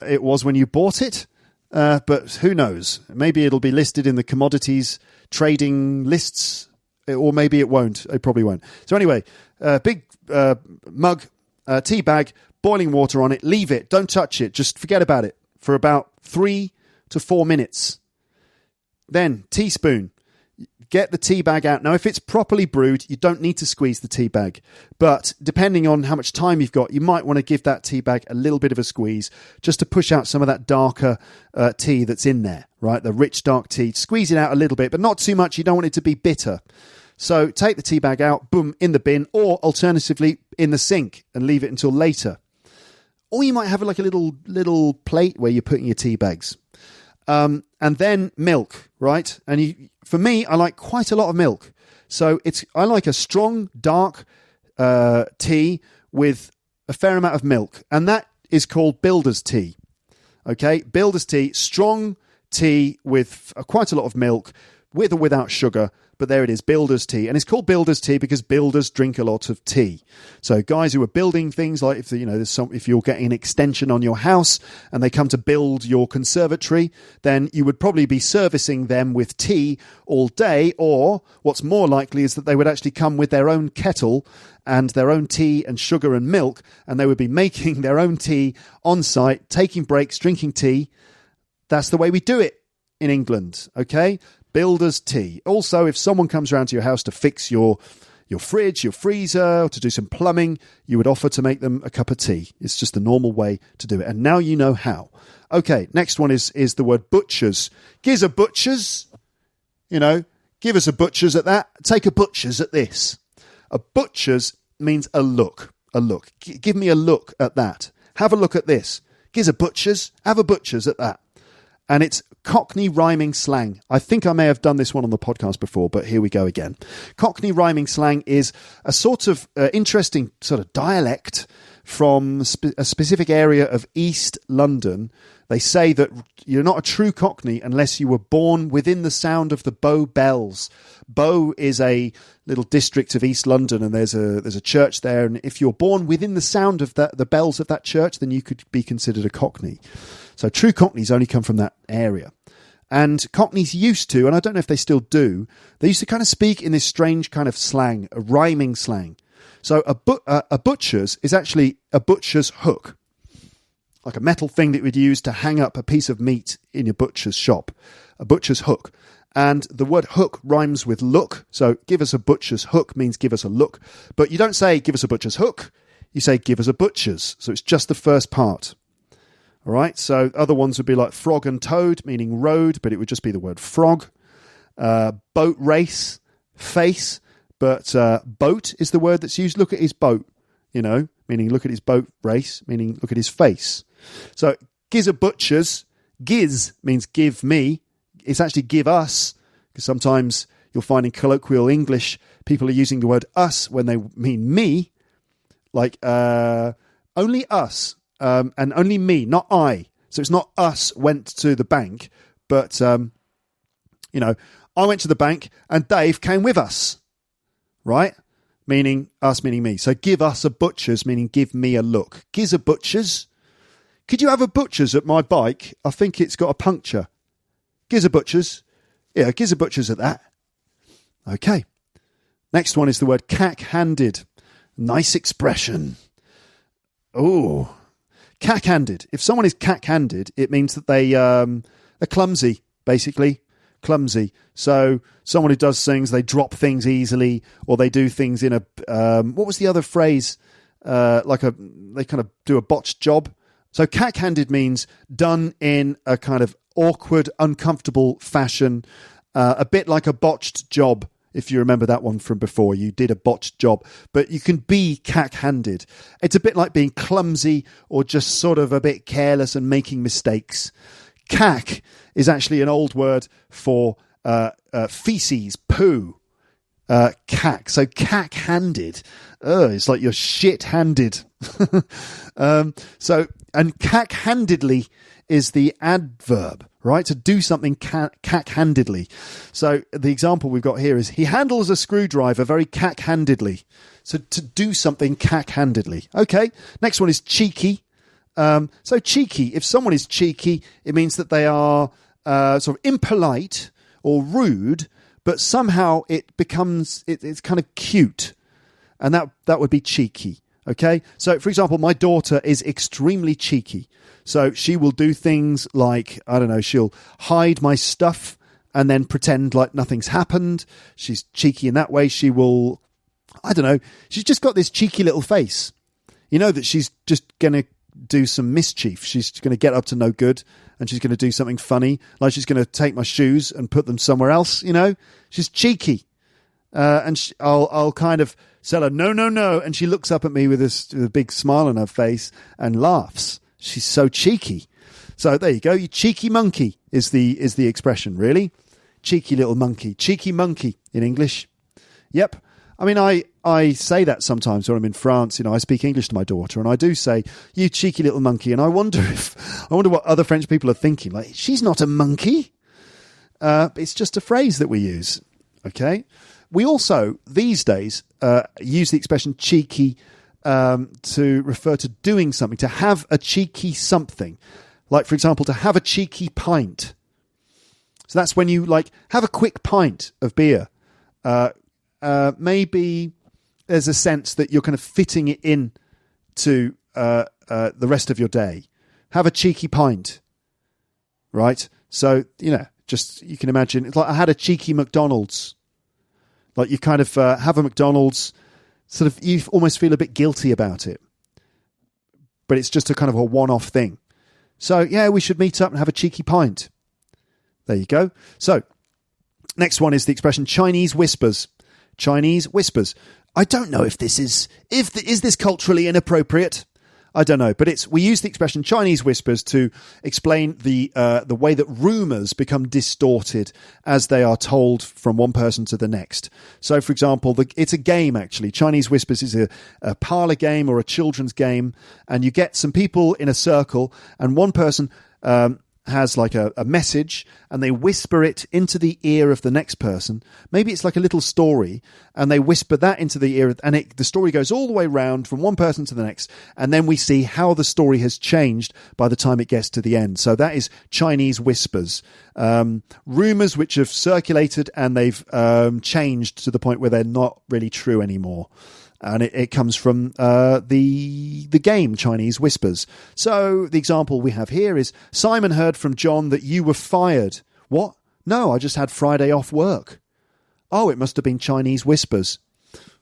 it was when you bought it, but who knows? Maybe it'll be listed in the commodities trading lists, or maybe it won't. It probably won't. So anyway, big mug, tea bag, boiling water on it, leave it, don't touch it, just forget about it for about 3 to 4 minutes. Then, teaspoon, get the tea bag out. Now, if it's properly brewed, you don't need to squeeze the tea bag, but depending on how much time you've got, you might want to give that tea bag a little bit of a squeeze just to push out some of that darker tea that's in there, right? The rich, dark tea. Squeeze it out a little bit, but not too much. You don't want it to be bitter. So take the tea bag out, boom, in the bin, or alternatively in the sink and leave it until later. Or you might have like a little plate where you're putting your tea bags. And then milk, right? And for me, I like quite a lot of milk. So I like a strong, dark tea with a fair amount of milk. And that is called builder's tea. Okay? Builder's tea, strong tea with quite a lot of milk, with or without sugar. But there it is, builder's tea. And it's called builder's tea because builders drink a lot of tea. So guys who are building things, like if you're getting an extension on your house and they come to build your conservatory, then you would probably be servicing them with tea all day. Or what's more likely is that they would actually come with their own kettle and their own tea and sugar and milk, and they would be making their own tea on site, taking breaks, drinking tea. That's the way we do it in England, okay? Builder's tea. Also, if someone comes around to your house to fix your fridge, your freezer, or to do some plumbing, you would offer to make them a cup of tea. It's just the normal way to do it. And now you know how. Okay, next one is the word butchers. Gives a butchers. Give us a butchers at that. Take a butchers at this. A butchers means a look. A look. Give me a look at that. Have a look at this. Gives a butchers. Have a butchers at that. And it's Cockney rhyming slang. I think I may have done this one on the podcast before, but here we go again. Cockney rhyming slang is a sort of interesting sort of dialect from a specific area of East London. They say that you're not a true Cockney unless you were born within the sound of the Bow Bells. Bow is a little district of East London, and there's a church there. And if you're born within the sound of the bells of that church, then you could be considered a Cockney. So true Cockneys only come from that area. And Cockneys used to, and I don't know if they still do, they used to kind of speak in this strange kind of slang, a rhyming slang. So a butcher's is actually a butcher's hook, like a metal thing that you would use to hang up a piece of meat in your butcher's shop, a butcher's hook. And the word hook rhymes with look. So give us a butcher's hook means give us a look. But you don't say give us a butcher's hook. You say give us a butcher's. So it's just the first part. All right. So other ones would be like frog and toad, meaning road, but it would just be the word frog. Boat race, face. But boat is the word that's used. Look at his boat, meaning look at his boat race, meaning look at his face. So giz a butcher's. Giz means give me. It's actually give us, because sometimes you'll find in colloquial English, people are using the word us when they mean me, like only us and only me, not I. So it's not us went to the bank, but, I went to the bank and Dave came with us, right? Meaning us, meaning me. So give us a butcher's, meaning give me a look. Giz a butcher's. Could you have a butcher's at my bike? I think it's got a puncture. Giz a butcher's. Yeah, giz a butcher's at that. Okay. Next one is the word cack-handed. Nice expression. Oh, cack-handed. If someone is cack-handed, it means that they're clumsy, basically. Clumsy. So someone who does things, they drop things easily, or they do things in a... what was the other phrase? They kind of do a botched job. So cack-handed means done in a kind of awkward, uncomfortable fashion, a bit like a botched job. If you remember that one from before, you did a botched job, but you can be cack-handed. It's a bit like being clumsy or just sort of a bit careless and making mistakes. Cack is actually an old word for feces, poo. Cack. So cack-handed. It's like you're shit-handed. And cack-handedly is the adverb, right? To do something cack-handedly. So the example we've got here is he handles a screwdriver very cack-handedly. So to do something cack-handedly. Okay, next one is cheeky. So cheeky, if someone is cheeky, it means that they are sort of impolite or rude, but somehow it becomes, it's kind of cute. And that would be cheeky. Okay, so for example, my daughter is extremely cheeky. So she will do things like, I don't know, she'll hide my stuff and then pretend like nothing's happened. She's cheeky in that way. She will, I don't know, she's just got this cheeky little face. You know that she's just going to do some mischief. She's going to get up to no good and she's going to do something funny. Like she's going to take my shoes and put them somewhere else, She's cheeky. I'll kind of tell her, no. And she looks up at me with a big smile on her face and laughs. She's so cheeky. So there you go. You cheeky monkey is the expression, really. Cheeky little monkey. Cheeky monkey in English. Yep. I mean, I say that sometimes when I'm in France. I speak English to my daughter, and I do say, "You cheeky little monkey," and I wonder what other French people are thinking. Like, she's not a monkey. It's just a phrase that we use. Okay. We also these days use the expression "cheeky" to refer to doing something, to have a cheeky something. Like, for example, to have a cheeky pint. So that's when you have a quick pint of beer. Maybe there's a sense that you're kind of fitting it in to the rest of your day. Have a cheeky pint, right? So, just you can imagine, it's like I had a cheeky McDonald's. Like you kind of have a McDonald's, sort of you almost feel a bit guilty about it. But it's just a kind of a one-off thing. So, yeah, we should meet up and have a cheeky pint. There you go. So, next one is the expression Chinese whispers. Chinese whispers. I don't know if this is this culturally inappropriate. I don't know, but we use the expression Chinese whispers to explain the way that rumours become distorted as they are told from one person to the next. So, for example, it's a game actually. Chinese whispers is a parlour game or a children's game, and you get some people in a circle, and one person has like a message, and they whisper it into the ear of the next person. Maybe it's like a little story, and they whisper that into the ear, and the story goes all the way round from one person to the next, and then we see how the story has changed by the time it gets to the end. So that is Chinese whispers. Rumours which have circulated and they've changed to the point where they're not really true anymore. And it comes from the game Chinese Whispers. So the example we have here is, Simon heard from John that you were fired. What? No, I just had Friday off work. Oh, it must have been Chinese Whispers.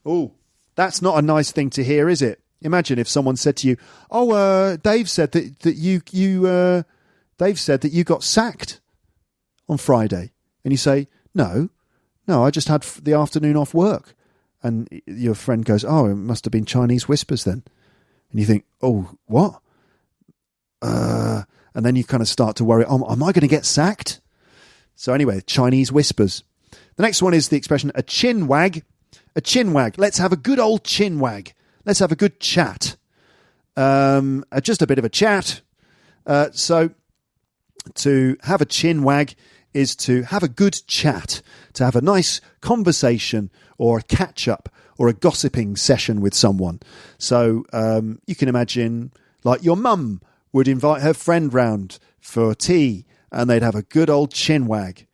Oh, that's not a nice thing to hear, is it? Imagine if someone said to you, "Oh, Dave said that you got sacked on Friday," and you say, "No, I just had the afternoon off work." And your friend goes, "Oh, it must have been Chinese Whispers then." And you think, "Oh, what?" And then you kind of start to worry, am I going to get sacked? So anyway, Chinese Whispers. The next one is the expression a chin wag. A chin wag. Let's have a good old chin wag. Let's have a good chat. Just a bit of a chat. So to have a chin wag is to have a good chat, to have a nice conversation or a catch-up or a gossiping session with someone. So you can imagine, like, your mum would invite her friend round for tea and they'd have a good old chin wag,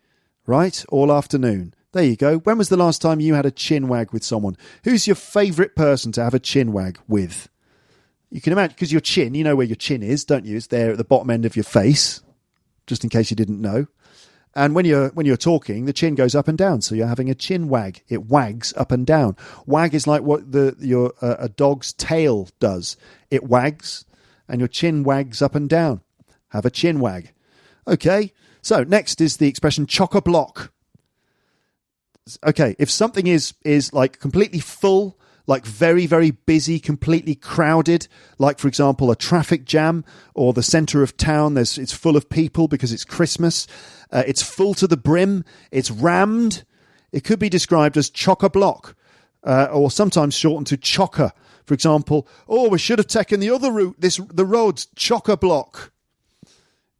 right? All afternoon. There you go. When was the last time you had a chin wag with someone? Who's your favourite person to have a chin wag with? You can imagine, because your chin, you know where your chin is, don't you? It's there at the bottom end of your face, just in case you didn't know. And when you're talking, the chin goes up and down, so you're having a chin wag. It wags up and down. Wag is like what a dog's tail does. It wags, and your chin wags up and down. Have a chin wag. Okay, so next is the expression chock-a-block. Okay, if something is like completely full, like very, very busy, completely crowded, like, for example, a traffic jam or the centre of town, it's full of people because it's Christmas. It's full to the brim. It's rammed. It could be described as chock-a-block, or sometimes shortened to chocker. For example, we should have taken the other route. The road's chock-a-block.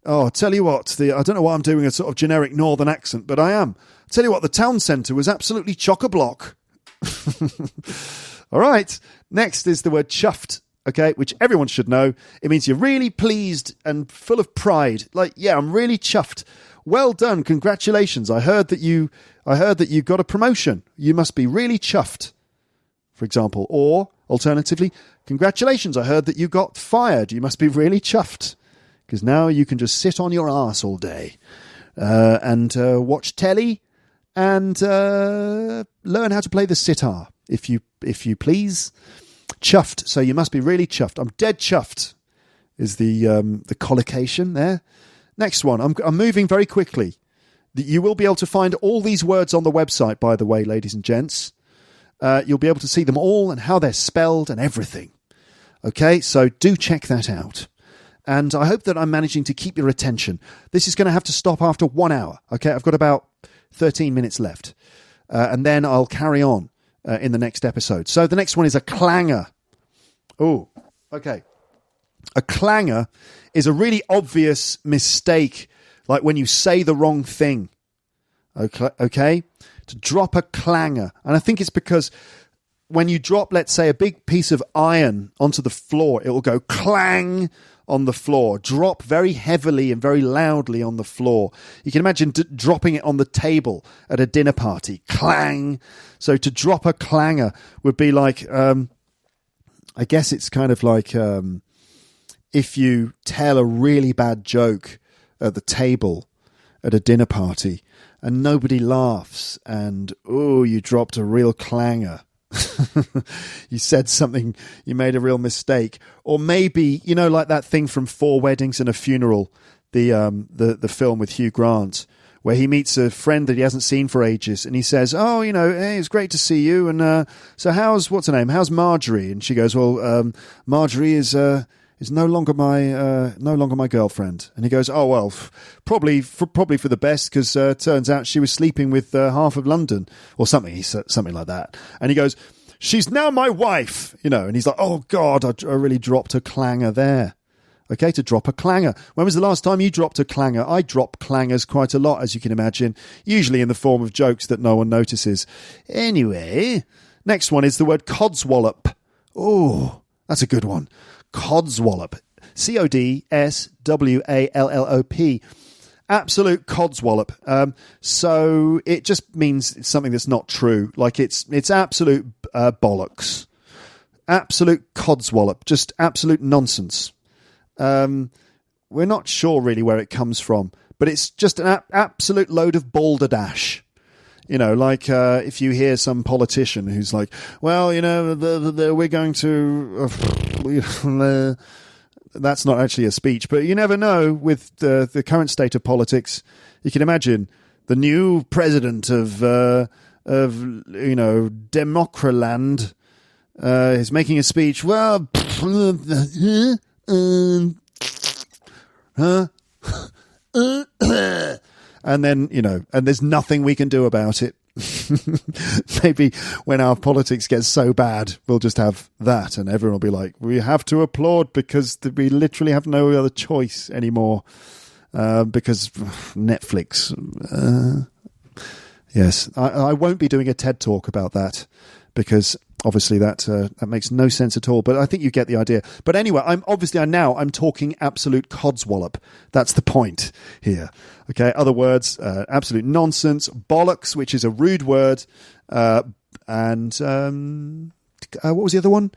Oh, I tell you what, I don't know why I'm doing a sort of generic northern accent, but I am. I tell you what, the town centre was absolutely chock-a-block. All right. Next is the word chuffed, okay, which everyone should know. It means you're really pleased and full of pride. Like, yeah, I'm really chuffed. Well done. Congratulations. I heard that you got a promotion. You must be really chuffed, for example. Or, alternatively, congratulations. I heard that you got fired. You must be really chuffed, because now you can just sit on your arse all day and watch telly and learn how to play the sitar, if you please. Chuffed. So you must be really chuffed. I'm dead chuffed is the collocation there. Next one. I'm moving very quickly. You will be able to find all these words on the website, by the way, ladies and gents. You'll be able to see them all and how they're spelled and everything. Okay, so do check that out. And I hope that I'm managing to keep your attention. This is going to have to stop after 1 hour. Okay, I've got about 13 minutes left. And then I'll carry on in the next episode. So the next one is a clanger. Oh, okay. A clanger is a really obvious mistake, like when you say the wrong thing. Okay? To drop a clanger. And I think it's because when you drop, let's say, a big piece of iron onto the floor, it will go clang on the floor. Drop very heavily and very loudly on the floor. You can imagine dropping it on the table at a dinner party. Clang. So to drop a clanger would be like, I guess it's kind of like if you tell a really bad joke at the table at a dinner party and nobody laughs and, oh, you dropped a real clanger. You said something, you made a real mistake. Or maybe, you know, like that thing from Four Weddings and a Funeral, the film with Hugh Grant, where he meets a friend that he hasn't seen for ages, and he says, oh, you know, hey, it's great to see you, and so what's her name? How's Marjorie? And she goes, well, Marjorie is no longer my girlfriend. And he goes, oh well, probably for the best, because turns out she was sleeping with half of London or something. He said something like that. And he goes, she's now my wife, you know. And he's like, oh God, I really dropped a clanger there. Okay, to drop a clanger. When was the last time you dropped a clanger? I drop clangers quite a lot, as you can imagine, usually in the form of jokes that no one notices. Anyway, next one is the word codswallop. Oh, that's a good one. Codswallop. Codswallop. Absolute codswallop. So it just means it's something that's not true. Like it's absolute bollocks. Absolute codswallop. Just absolute nonsense. We're not sure really where it comes from, but it's just an absolute load of balderdash. You know, like if you hear some politician who's like, well, you know, we're going to... that's not actually a speech, but you never know with the current state of politics. You can imagine the new president of Democraland is making a speech. Well, and then, you know, and there's nothing we can do about it. Maybe when our politics gets so bad, we'll just have that and everyone will be like, we have to applaud because we literally have no other choice anymore because Netflix. Yes, I won't be doing a TED talk about that because obviously that makes no sense at all, but I think you get the idea. But anyway, I'm talking absolute codswallop. That's the point here. Okay, other words, absolute nonsense, bollocks, which is a rude word, and what was the other one?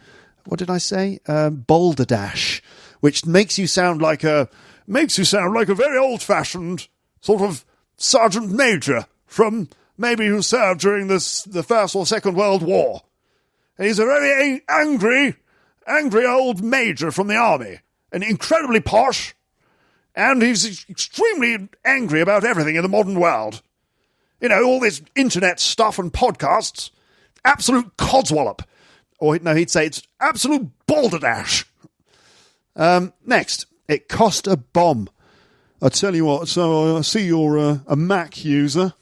What did I say? Balderdash, which makes you sound like a very old-fashioned sort of sergeant major from maybe who served during the First or Second World War. He's a very angry old major from the army, and incredibly posh, and he's extremely angry about everything in the modern world. You know, all this internet stuff and podcasts, absolute codswallop. Or, no, he'd say it's absolute balderdash. Next, it cost a bomb. I tell you what, so I see you're a Mac user.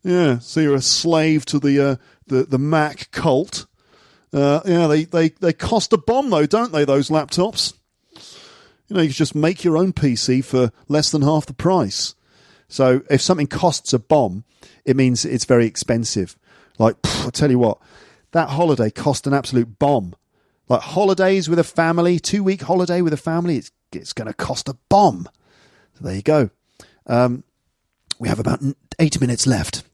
Yeah, so you're a slave to the Mac cult. They cost a bomb, though, don't they, those laptops? You know, you can just make your own PC for less than half the price. So if something costs a bomb, it means it's very expensive. Like, I tell you what, that holiday cost an absolute bomb. Like holidays with a family, 2-week holiday with a family, it's going to cost a bomb. So there you go. We have about 8 minutes left.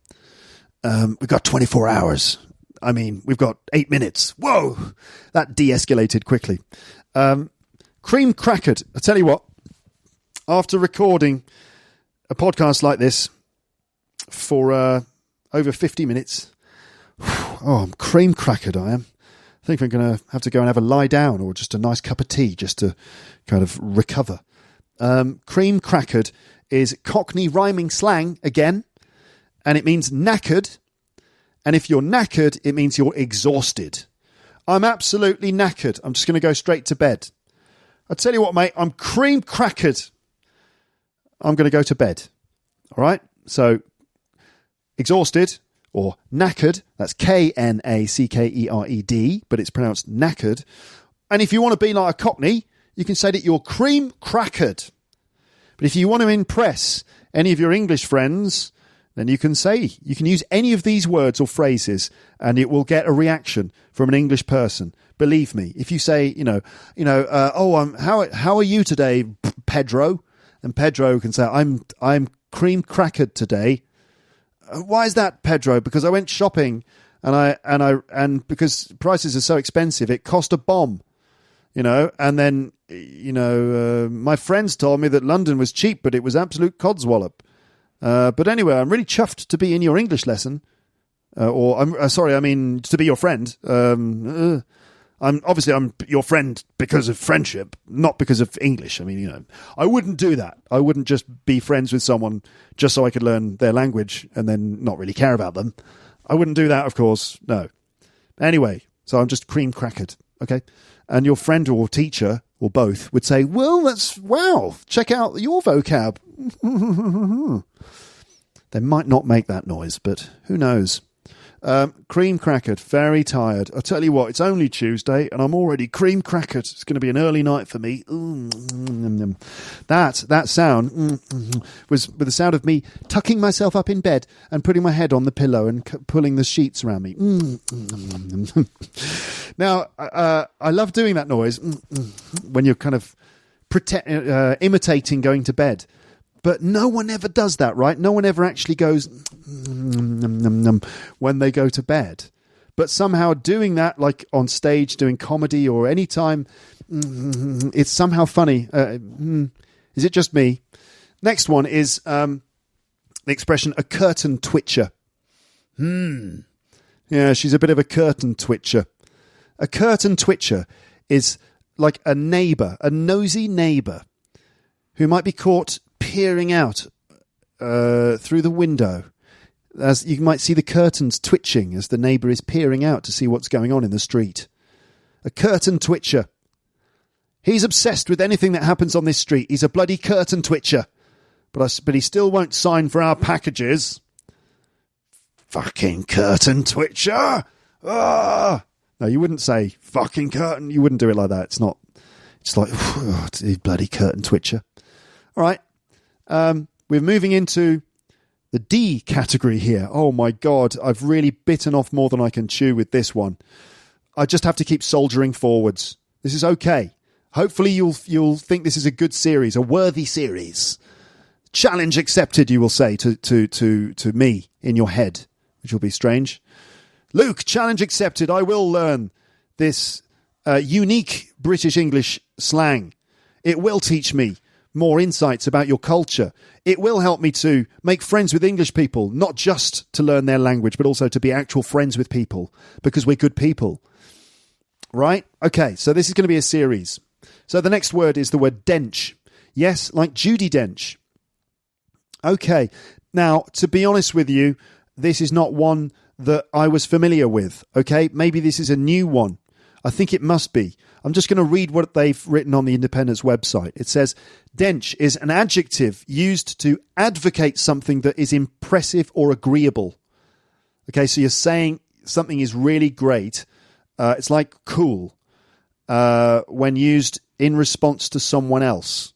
We've got 24 hours. I mean, we've got 8 minutes. Whoa! That de-escalated quickly. Cream crackered. I tell you what, after recording a podcast like this for over 50 minutes, I'm cream crackered, I am. I think I'm going to have to go and have a lie down or just a nice cup of tea just to kind of recover. Cream crackered is Cockney rhyming slang again, and it means knackered. And if you're knackered, it means you're exhausted. I'm absolutely knackered. I'm just going to go straight to bed. I tell you what, mate, I'm cream crackered. I'm going to go to bed. All right? So, exhausted or knackered. That's Knackered, but it's pronounced knackered. And if you want to be like a Cockney, you can say that you're cream crackered. But if you want to impress any of your English friends, then you can use any of these words or phrases and it will get a reaction from an English person. Believe me, if you say, how are you today, Pedro? And Pedro can say, I'm cream crackered today. Why is that, Pedro? Because I went shopping and because prices are so expensive, it cost a bomb. And then, my friends told me that London was cheap, but it was absolute codswallop. But anyway, I'm really chuffed to be in your English lesson. To be your friend. I'm your friend because of friendship, not because of English. I mean, I wouldn't do that. I wouldn't just be friends with someone just so I could learn their language and then not really care about them. I wouldn't do that, of course. No. Anyway, so I'm just cream crackered. Okay. And your friend or teacher, or both, would say, well, wow, check out your vocab. They might not make that noise, but who knows? Cream crackered, very tired. I tell you what, it's only Tuesday and I'm already cream crackered. It's going to be an early night for me. That sound was with the sound of me tucking myself up in bed and putting my head on the pillow and pulling the sheets around me. Now, I love doing that noise when you're kind of imitating going to bed. But no one ever does that, right? No one ever actually goes when they go to bed. But somehow doing that, like on stage, doing comedy or any time, it's somehow funny. Is it just me? Next one is the expression, a curtain twitcher. Yeah, she's a bit of a curtain twitcher. A curtain twitcher is like a neighbour, a nosy neighbour who might be caught peering out through the window, as you might see the curtains twitching as the neighbour is peering out to see what's going on in the street. A curtain twitcher. He's obsessed with anything that happens on this street. He's a bloody curtain twitcher. But he still won't sign for our packages. Fucking curtain twitcher! Ah! No, you wouldn't say fucking curtain. You wouldn't do it like that. It's not. It's like, bloody curtain twitcher. All right. We're moving into the D category here. Oh my God, I've really bitten off more than I can chew with this one. I just have to keep soldiering forwards. This is okay. Hopefully you'll think this is a good series, a worthy series. Challenge accepted, you will say to me in your head, which will be strange. Luke, challenge accepted. I will learn this unique British English slang. It will teach me more insights about your culture. It will help me to make friends with English people, not just to learn their language, but also to be actual friends with people, because we're good people. Right? Okay, so this is going to be a series. So the next word is the word dench. Yes, like Judi Dench. Okay, now, to be honest with you, this is not one that I was familiar with. Okay, maybe this is a new one. I think it must be. I'm just going to read what they've written on the Independent's website. It says, dench is an adjective used to advocate something that is impressive or agreeable. Okay, so you're saying something is really great. It's like cool when used in response to someone else.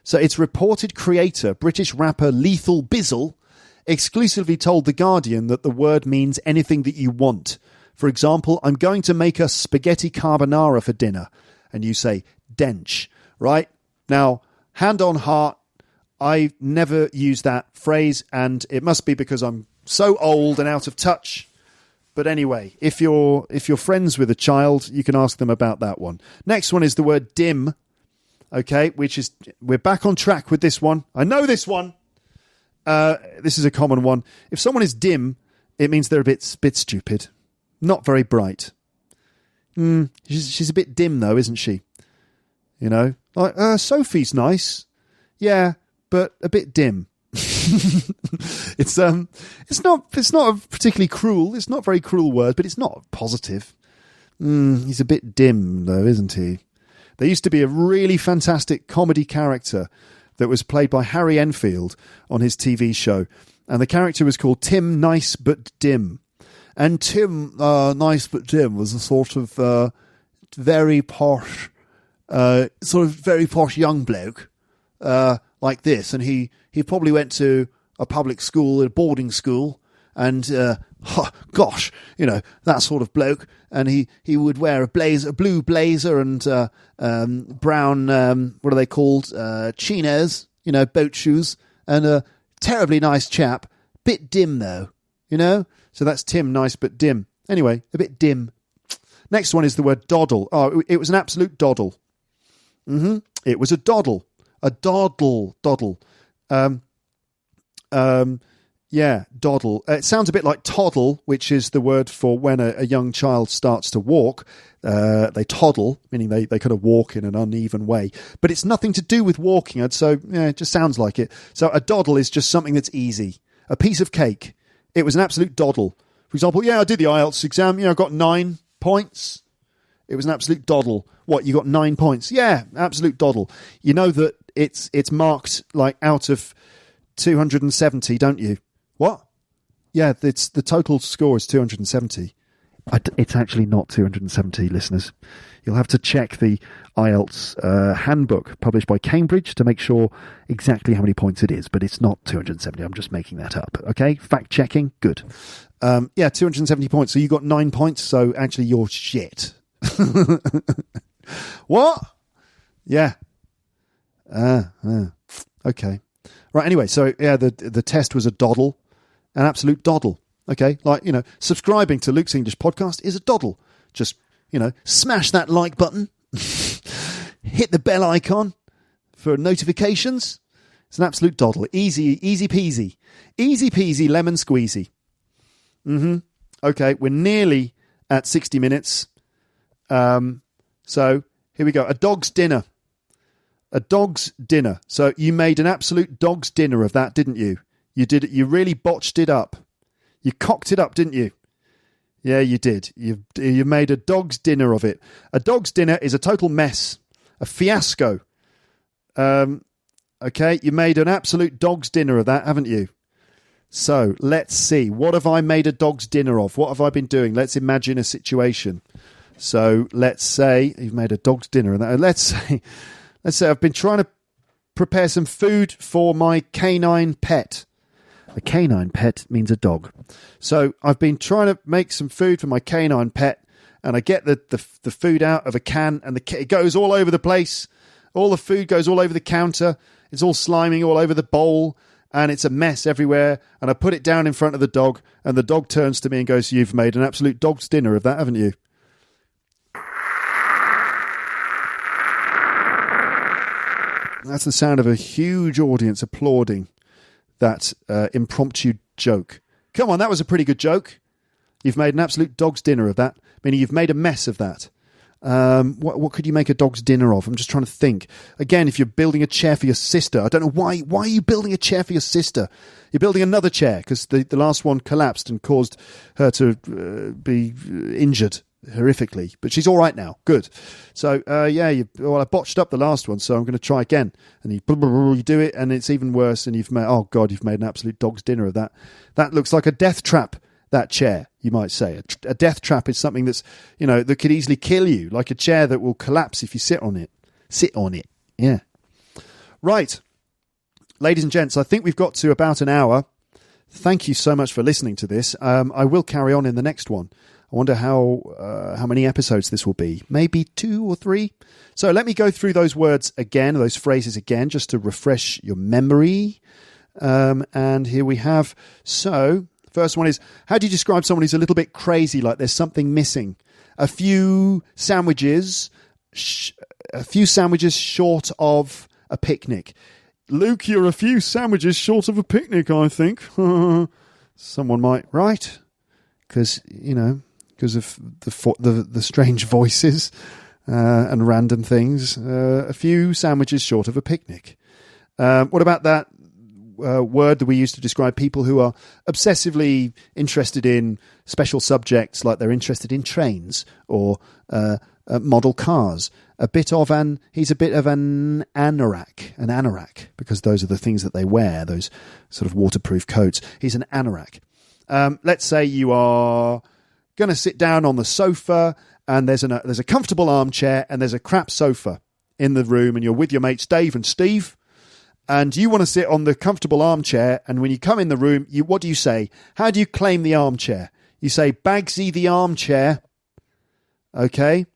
So its reported creator, British rapper Lethal Bizzle, exclusively told The Guardian that the word means anything that you want. For example, I'm going to make us spaghetti carbonara for dinner. And you say, dench, right? Now, hand on heart, I never use that phrase, and it must be because I'm so old and out of touch. But anyway, if you're friends with a child, you can ask them about that one. Next one is the word dim, okay, which is, we're back on track with this one. I know this one. This is a common one. If someone is dim, it means they're a bit stupid. Not very bright. She's a bit dim, though, isn't she? You know? Like, Sophie's nice. Yeah, but a bit dim. It's not a particularly cruel. It's not a very cruel word, but it's not positive. He's a bit dim, though, isn't he? There used to be a really fantastic comedy character that was played by Harry Enfield on his TV show. And the character was called Tim Nice But Dim. And Tim Nice But Dim was a sort of very posh young bloke like this. And he probably went to a public school, a boarding school, and that sort of bloke. And he would wear a blue blazer and brown, what are they called, chinos, boat shoes, and a terribly nice chap. Bit dim though, so that's Tim Nice But Dim. Anyway, a bit dim. Next one is the word doddle. Oh, it was an absolute doddle. It was a doddle. A doddle. Yeah, doddle. It sounds a bit like toddle, which is the word for when a young child starts to walk. They toddle, meaning they kind of walk in an uneven way. But it's nothing to do with walking, so yeah, it just sounds like it. So a doddle is just something that's easy. A piece of cake. It was an absolute doddle. For example, I did the IELTS exam. I got 9 points. It was an absolute doddle. What, you got 9 points? Yeah, absolute doddle. You know that it's marked like out of 270, don't you? What? Yeah, it's the total score is 270. It's actually not 270, listeners. You'll have to check the IELTS handbook published by Cambridge to make sure exactly how many points it is, but it's not 270. I'm just making that up. Okay, fact checking, good. 270 points. So you got 9 points. So actually, you're shit. What? Yeah. Okay. Right. Anyway, so yeah, the test was a doddle, an absolute doddle. Okay, like subscribing to Luke's English Podcast is a doddle. Just smash that like button, hit the bell icon for notifications. It's an absolute doddle. Easy peasy, lemon squeezy. Okay, we're nearly at 60 minutes. So here we go. A dog's dinner. So you made an absolute dog's dinner of that, didn't you? You did it. You really botched it up. You cocked it up, didn't you? Yeah, you did. You made a dog's dinner of it. A dog's dinner is a total mess, a fiasco. Okay, you made an absolute dog's dinner of that, haven't you? So let's see. What have I made a dog's dinner of? What have I been doing? Let's imagine a situation. So let's say you've made a dog's dinner of that. Let's say I've been trying to prepare some food for my canine pet. A canine pet means a dog. So I've been trying to make some food for my canine pet, and I get the food out of a can, and it goes all over the place. All the food goes all over the counter. It's all sliming all over the bowl, and it's a mess everywhere. And I put it down in front of the dog, and the dog turns to me and goes, "You've made an absolute dog's dinner of that, haven't you?" That's the sound of a huge audience applauding that impromptu joke. Come on, that was a pretty good joke. You've made an absolute dog's dinner of that, meaning you've made a mess of that. What could you make a dog's dinner of? I'm just trying to think. Again, if you're building a chair for your sister, I don't know why are you building a chair for your sister? You're building another chair because the last one collapsed and caused her to be injured horrifically, but she's all right now. Good. So I botched up the last one, so I'm going to try again. And you do it, and it's even worse. And you've made an absolute dog's dinner of that. That looks like a death trap. That chair, you might say, a death trap is something that's that could easily kill you, like a chair that will collapse if you sit on it. Yeah. Right, ladies and gents, I think we've got to about an hour. Thank you so much for listening to this. I will carry on in the next one. I wonder how many episodes this will be. Maybe 2 or 3. So let me go through those words again, those phrases again, just to refresh your memory. And here we have. So first one is, how do you describe someone who's a little bit crazy, like there's something missing? A few sandwiches short of a picnic. Luke, you're a few sandwiches short of a picnic, I think. Someone might write. Because of the strange voices and random things, a few sandwiches short of a picnic. What about that word that we use to describe people who are obsessively interested in special subjects, like they're interested in trains or model cars? he's a bit of an anorak, because those are the things that they wear, those sort of waterproof coats. He's an anorak. Let's say you are going to sit down on the sofa, and there's a comfortable armchair and there's a crap sofa in the room, and you're with your mates Dave and Steve, and you want to sit on the comfortable armchair, and when you come in the room, what do you say? How do you claim the armchair? You say, Bagsy the armchair, okay?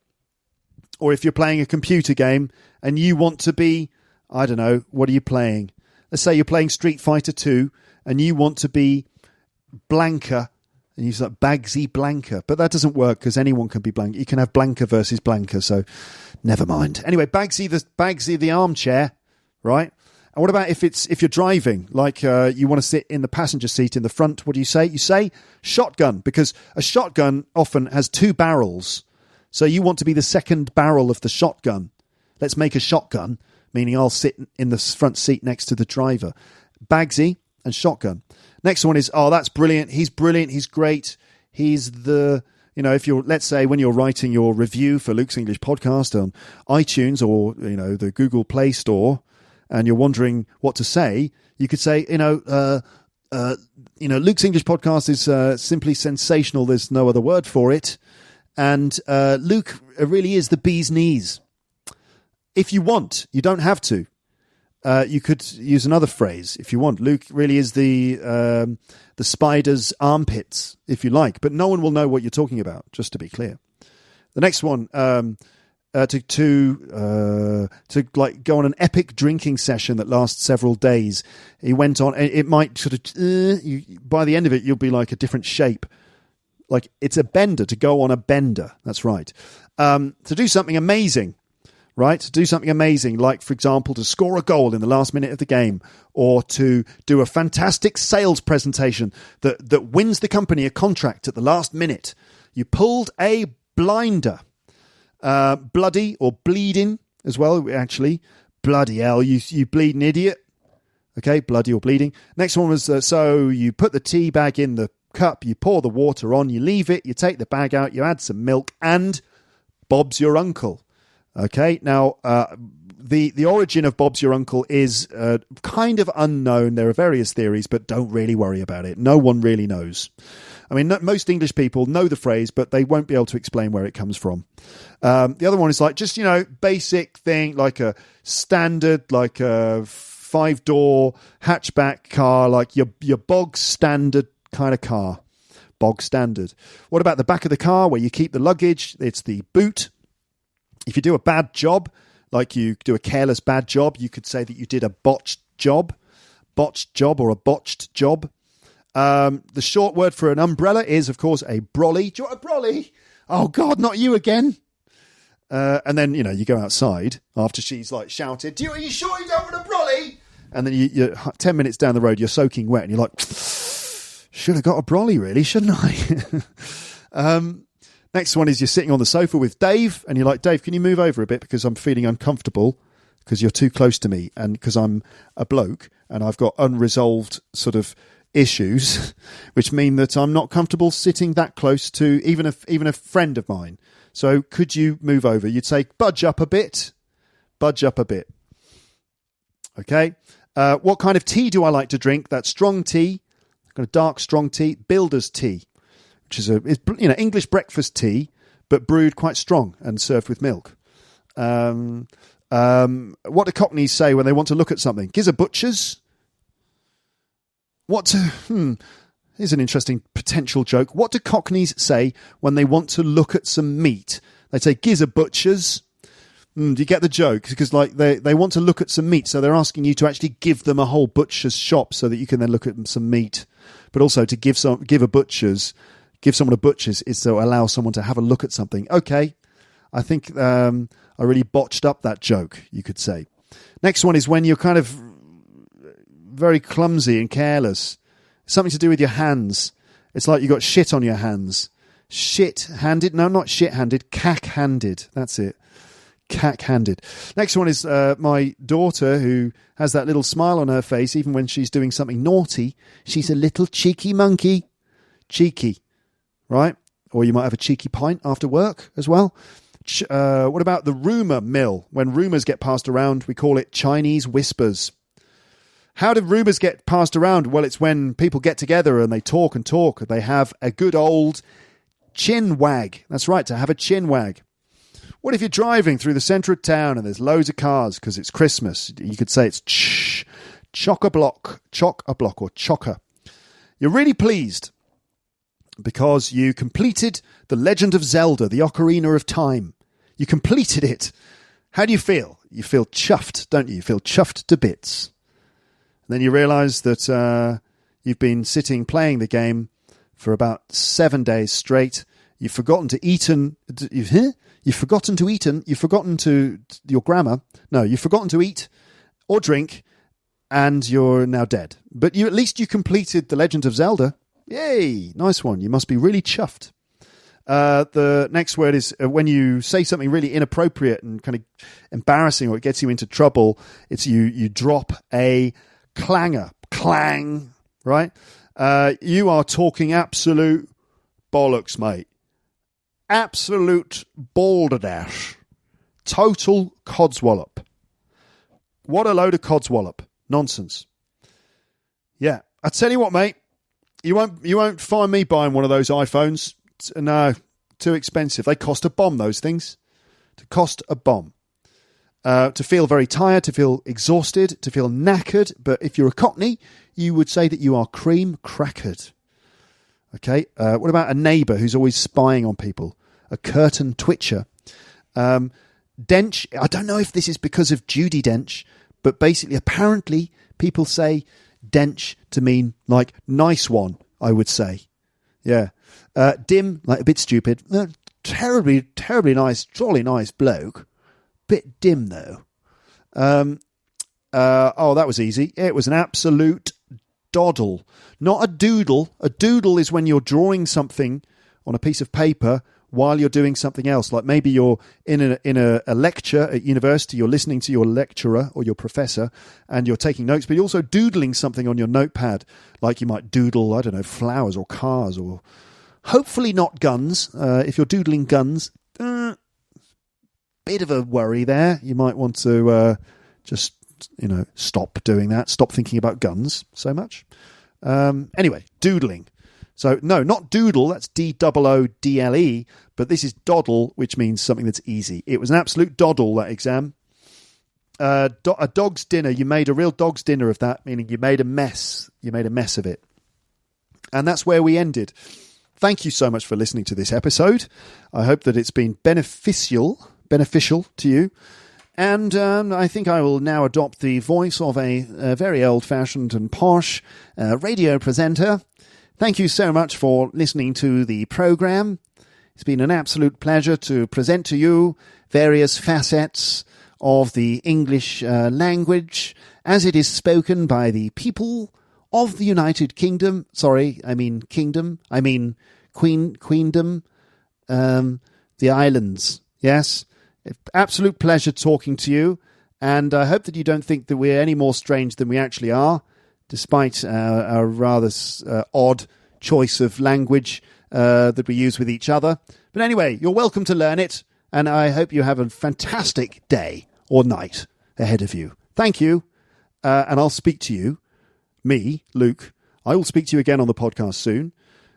Or if you're playing a computer game and you want to be, I don't know, what are you playing? Let's say you're playing Street Fighter 2 and you want to be Blanca, and you say Bagsy Blanca. But that doesn't work because anyone can be Blanca. You can have Blanca versus Blanca, so never mind. Anyway, Bagsy the armchair, right? And what about if you're driving, like you want to sit in the passenger seat in the front? What do you say? You say shotgun, because a shotgun often has two barrels. So you want to be the second barrel of the shotgun. Let's make a shotgun, meaning I'll sit in the front seat next to the driver. Bagsy and shotgun. Next one is, that's brilliant. He's great. He's the, let's say when you're writing your review for Luke's English Podcast on iTunes or, the Google Play Store, and you're wondering what to say, you could say, Luke's English Podcast is simply sensational. There's no other word for it. And Luke really is the bee's knees. If you want, you don't have to. You could use another phrase if you want. Luke really is the spider's armpits, if you like. But no one will know what you're talking about, just to be clear. The next one, to like go on an epic drinking session that lasts several days. He went on. It might sort of by the end of it, you'll be like a different shape. Like it's a bender, to go on a bender. That's right. To do something amazing, right? To do something amazing, like, for example, to score a goal in the last minute of the game, or to do a fantastic sales presentation that wins the company a contract at the last minute. You pulled a blinder. Bloody or bleeding as well, actually. Bloody hell, you bleeding idiot. Okay, bloody or bleeding. Next one was, so you put the tea bag in the cup, you pour the water on, you leave it, you take the bag out, you add some milk, and Bob's your uncle. Okay, now the origin of Bob's your uncle is kind of unknown. There are various theories, but don't really worry about it. No one really knows. I mean, most English people know the phrase, but they won't be able to explain where it comes from. The other one is like just, basic thing, like a standard, like a 5-door hatchback car, like your bog standard kind of car. Bog standard. What about the back of the car where you keep the luggage? It's the boot. If you do a bad job, like you do a careless bad job, you could say that you did a botched job or a botched job. The short word for an umbrella is, of course, a brolly. Do you want a brolly? Oh, God, not you again. And then, you go outside after she's like shouted, are you sure you don't want a brolly? And then you're 10 minutes down the road, you're soaking wet and you're like, should have got a brolly, really, shouldn't I? Next one is you're sitting on the sofa with Dave and you're like, Dave, can you move over a bit because I'm feeling uncomfortable because you're too close to me and because I'm a bloke and I've got unresolved sort of issues, which mean that I'm not comfortable sitting that close to even a friend of mine. So could you move over? You'd say, budge up a bit. Okay. What kind of tea do I like to drink? That's strong tea. I've got a dark, strong tea. Builder's tea, which is English breakfast tea, but brewed quite strong and served with milk. What do Cockneys say when they want to look at something? Giz a butcher's. Here's an interesting potential joke. What do Cockneys say when they want to look at some meat? They say, giz a butcher's. Do you get the joke? Because they want to look at some meat, so they're asking you to actually give them a whole butcher's shop so that you can then look at some meat. But also to give someone a butcher's is to allow someone to have a look at something. Okay, I think I really botched up that joke, you could say. Next one is when you're kind of very clumsy and careless. Something to do with your hands. It's like you got shit on your hands. Shit-handed? No, not shit-handed. Cack-handed. That's it. Cack-handed. Next one is my daughter, who has that little smile on her face even when she's doing something naughty. She's a little cheeky monkey. Cheeky, right? Or you might have a cheeky pint after work as well. What about the rumour mill? When rumours get passed around, we call it Chinese whispers. How do rumours get passed around? Well, it's when people get together and they talk and talk. They have a good old chin wag. That's right, to have a chin wag. What if you're driving through the centre of town and there's loads of cars because it's Christmas? You could say it's chock-a-block or chocker. You're really pleased because you completed The Legend of Zelda, the Ocarina of Time. You completed it. How do you feel? You feel chuffed, don't you? You feel chuffed to bits. And then you realise that you've been sitting playing the game for about 7 days straight. You've forgotten to You've forgotten to your grammar. No, you've forgotten to eat or drink, and you're now dead. But at least you completed The Legend of Zelda. Yay! Nice one. You must be really chuffed. The next word is when you say something really inappropriate and kind of embarrassing, or it gets you into trouble. It's you drop a clanger. Clang. Right? You are talking absolute bollocks, mate. Absolute balderdash. Total codswallop. What a load of codswallop. Nonsense. Yeah. I tell you what, mate. You won't find me buying one of those iPhones. No, too expensive. They cost a bomb, those things. To cost a bomb. To feel very tired, to feel exhausted, to feel knackered. But if you're a Cockney, you would say that you are cream crackered. Okay. What about a neighbour who's always spying on people? A curtain twitcher. Dench. I don't know if this is because of Judi Dench, but basically, apparently, people say dench to mean like nice one, I would say. Yeah. Dim, like a bit stupid. Terribly, terribly nice, jolly nice bloke. Bit dim, though. That was easy. It was an absolute doddle. Not a doodle. A doodle is when you're drawing something on a piece of paper while you're doing something else. Like maybe you're in a lecture at university, you're listening to your lecturer or your professor and you're taking notes, but you're also doodling something on your notepad. Like you might doodle, I don't know, flowers or cars or hopefully not guns. If you're doodling guns, bit of a worry there. You might want to just, stop doing that. Stop thinking about guns so much. Anyway, doodling. So, no, not doodle, that's D-O-O-D-L-E, but this is doddle, which means something that's easy. It was an absolute doddle, that exam. A dog's dinner, you made a real dog's dinner of that, meaning you made a mess. You made a mess of it. And that's where we ended. Thank you so much for listening to this episode. I hope that it's been beneficial to you. And I think I will now adopt the voice of a very old-fashioned and posh radio presenter. Thank you so much for listening to the program. It's been an absolute pleasure to present to you various facets of the English language as it is spoken by the people of the United Kingdom. Sorry, I mean kingdom. I mean queendom. The islands. Yes. Absolute pleasure talking to you. And I hope that you don't think that we're any more strange than we actually are, despite our rather odd choice of language that we use with each other. But anyway, you're welcome to learn it, and I hope you have a fantastic day or night ahead of you. Thank you, and I'll speak to you, me, Luke. I will speak to you again on the podcast soon.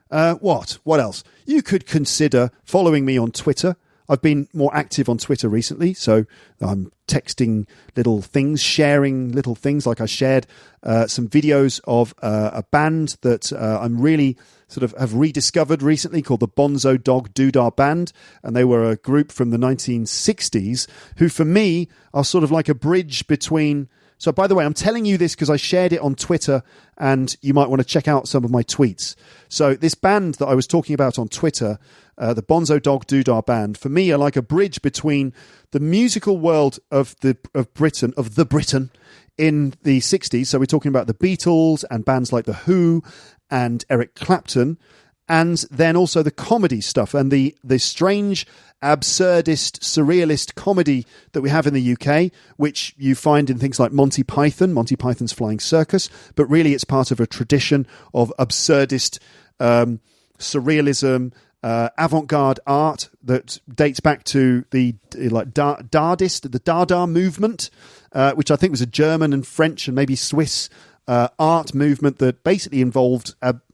What else? You could consider following me on Twitter. I've been more active on Twitter recently, so I'm texting little things, sharing little things. Like I shared some videos of a band that I'm really sort of have rediscovered recently called the Bonzo Dog Doodah Band. And they were a group from the 1960s who, for me, are sort of like a bridge between... So, by the way, I'm telling you this because I shared it on Twitter and you might want to check out some of my tweets. So this band that I was talking about on Twitter, the Bonzo Dog Doodah Band, for me are like a bridge between the musical world of Britain in the 60s. So we're talking about the Beatles and bands like The Who and Eric Clapton, and then also the comedy stuff and the strange, absurdist, surrealist comedy that we have in the UK, which you find in things like Monty Python's Flying Circus, but really it's part of a tradition of absurdist surrealism avant-garde art that dates back to the Dadaist, the Dada movement, which I think was a German and French and maybe Swiss art movement that basically involved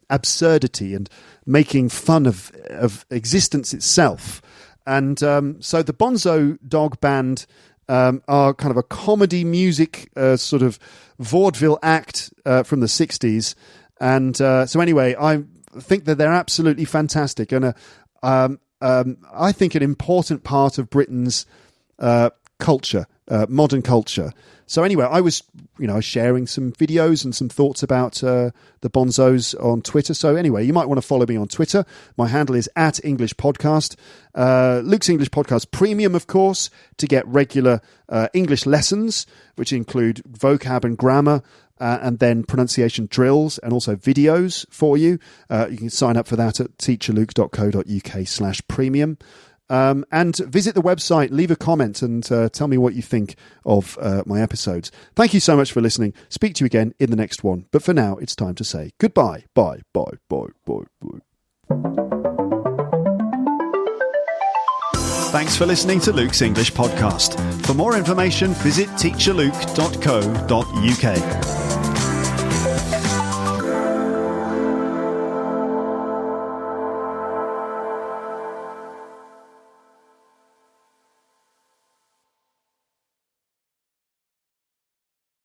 absurdity and making fun of existence itself. And so the Bonzo Dog Band are kind of a comedy music sort of vaudeville act from the 60s. And so anyway, I think that they're absolutely fantastic. And I think an important part of Britain's culture, modern culture. So anyway, I was sharing some videos and some thoughts about the Bonzos on Twitter. So anyway, you might want to follow me on Twitter. My handle is @EnglishPodcast. Luke's English Podcast Premium, of course, to get regular English lessons, which include vocab and grammar, and then pronunciation drills and also videos for you. You can sign up for that at teacherluke.co.uk/premium. And visit the website, leave a comment and tell me what you think of my episodes. Thank you so much for listening. Speak to you again in the next one. But for now, it's time to say goodbye. Bye, bye, bye, bye, bye. Thanks for listening to Luke's English Podcast. For more information, visit teacherluke.co.uk.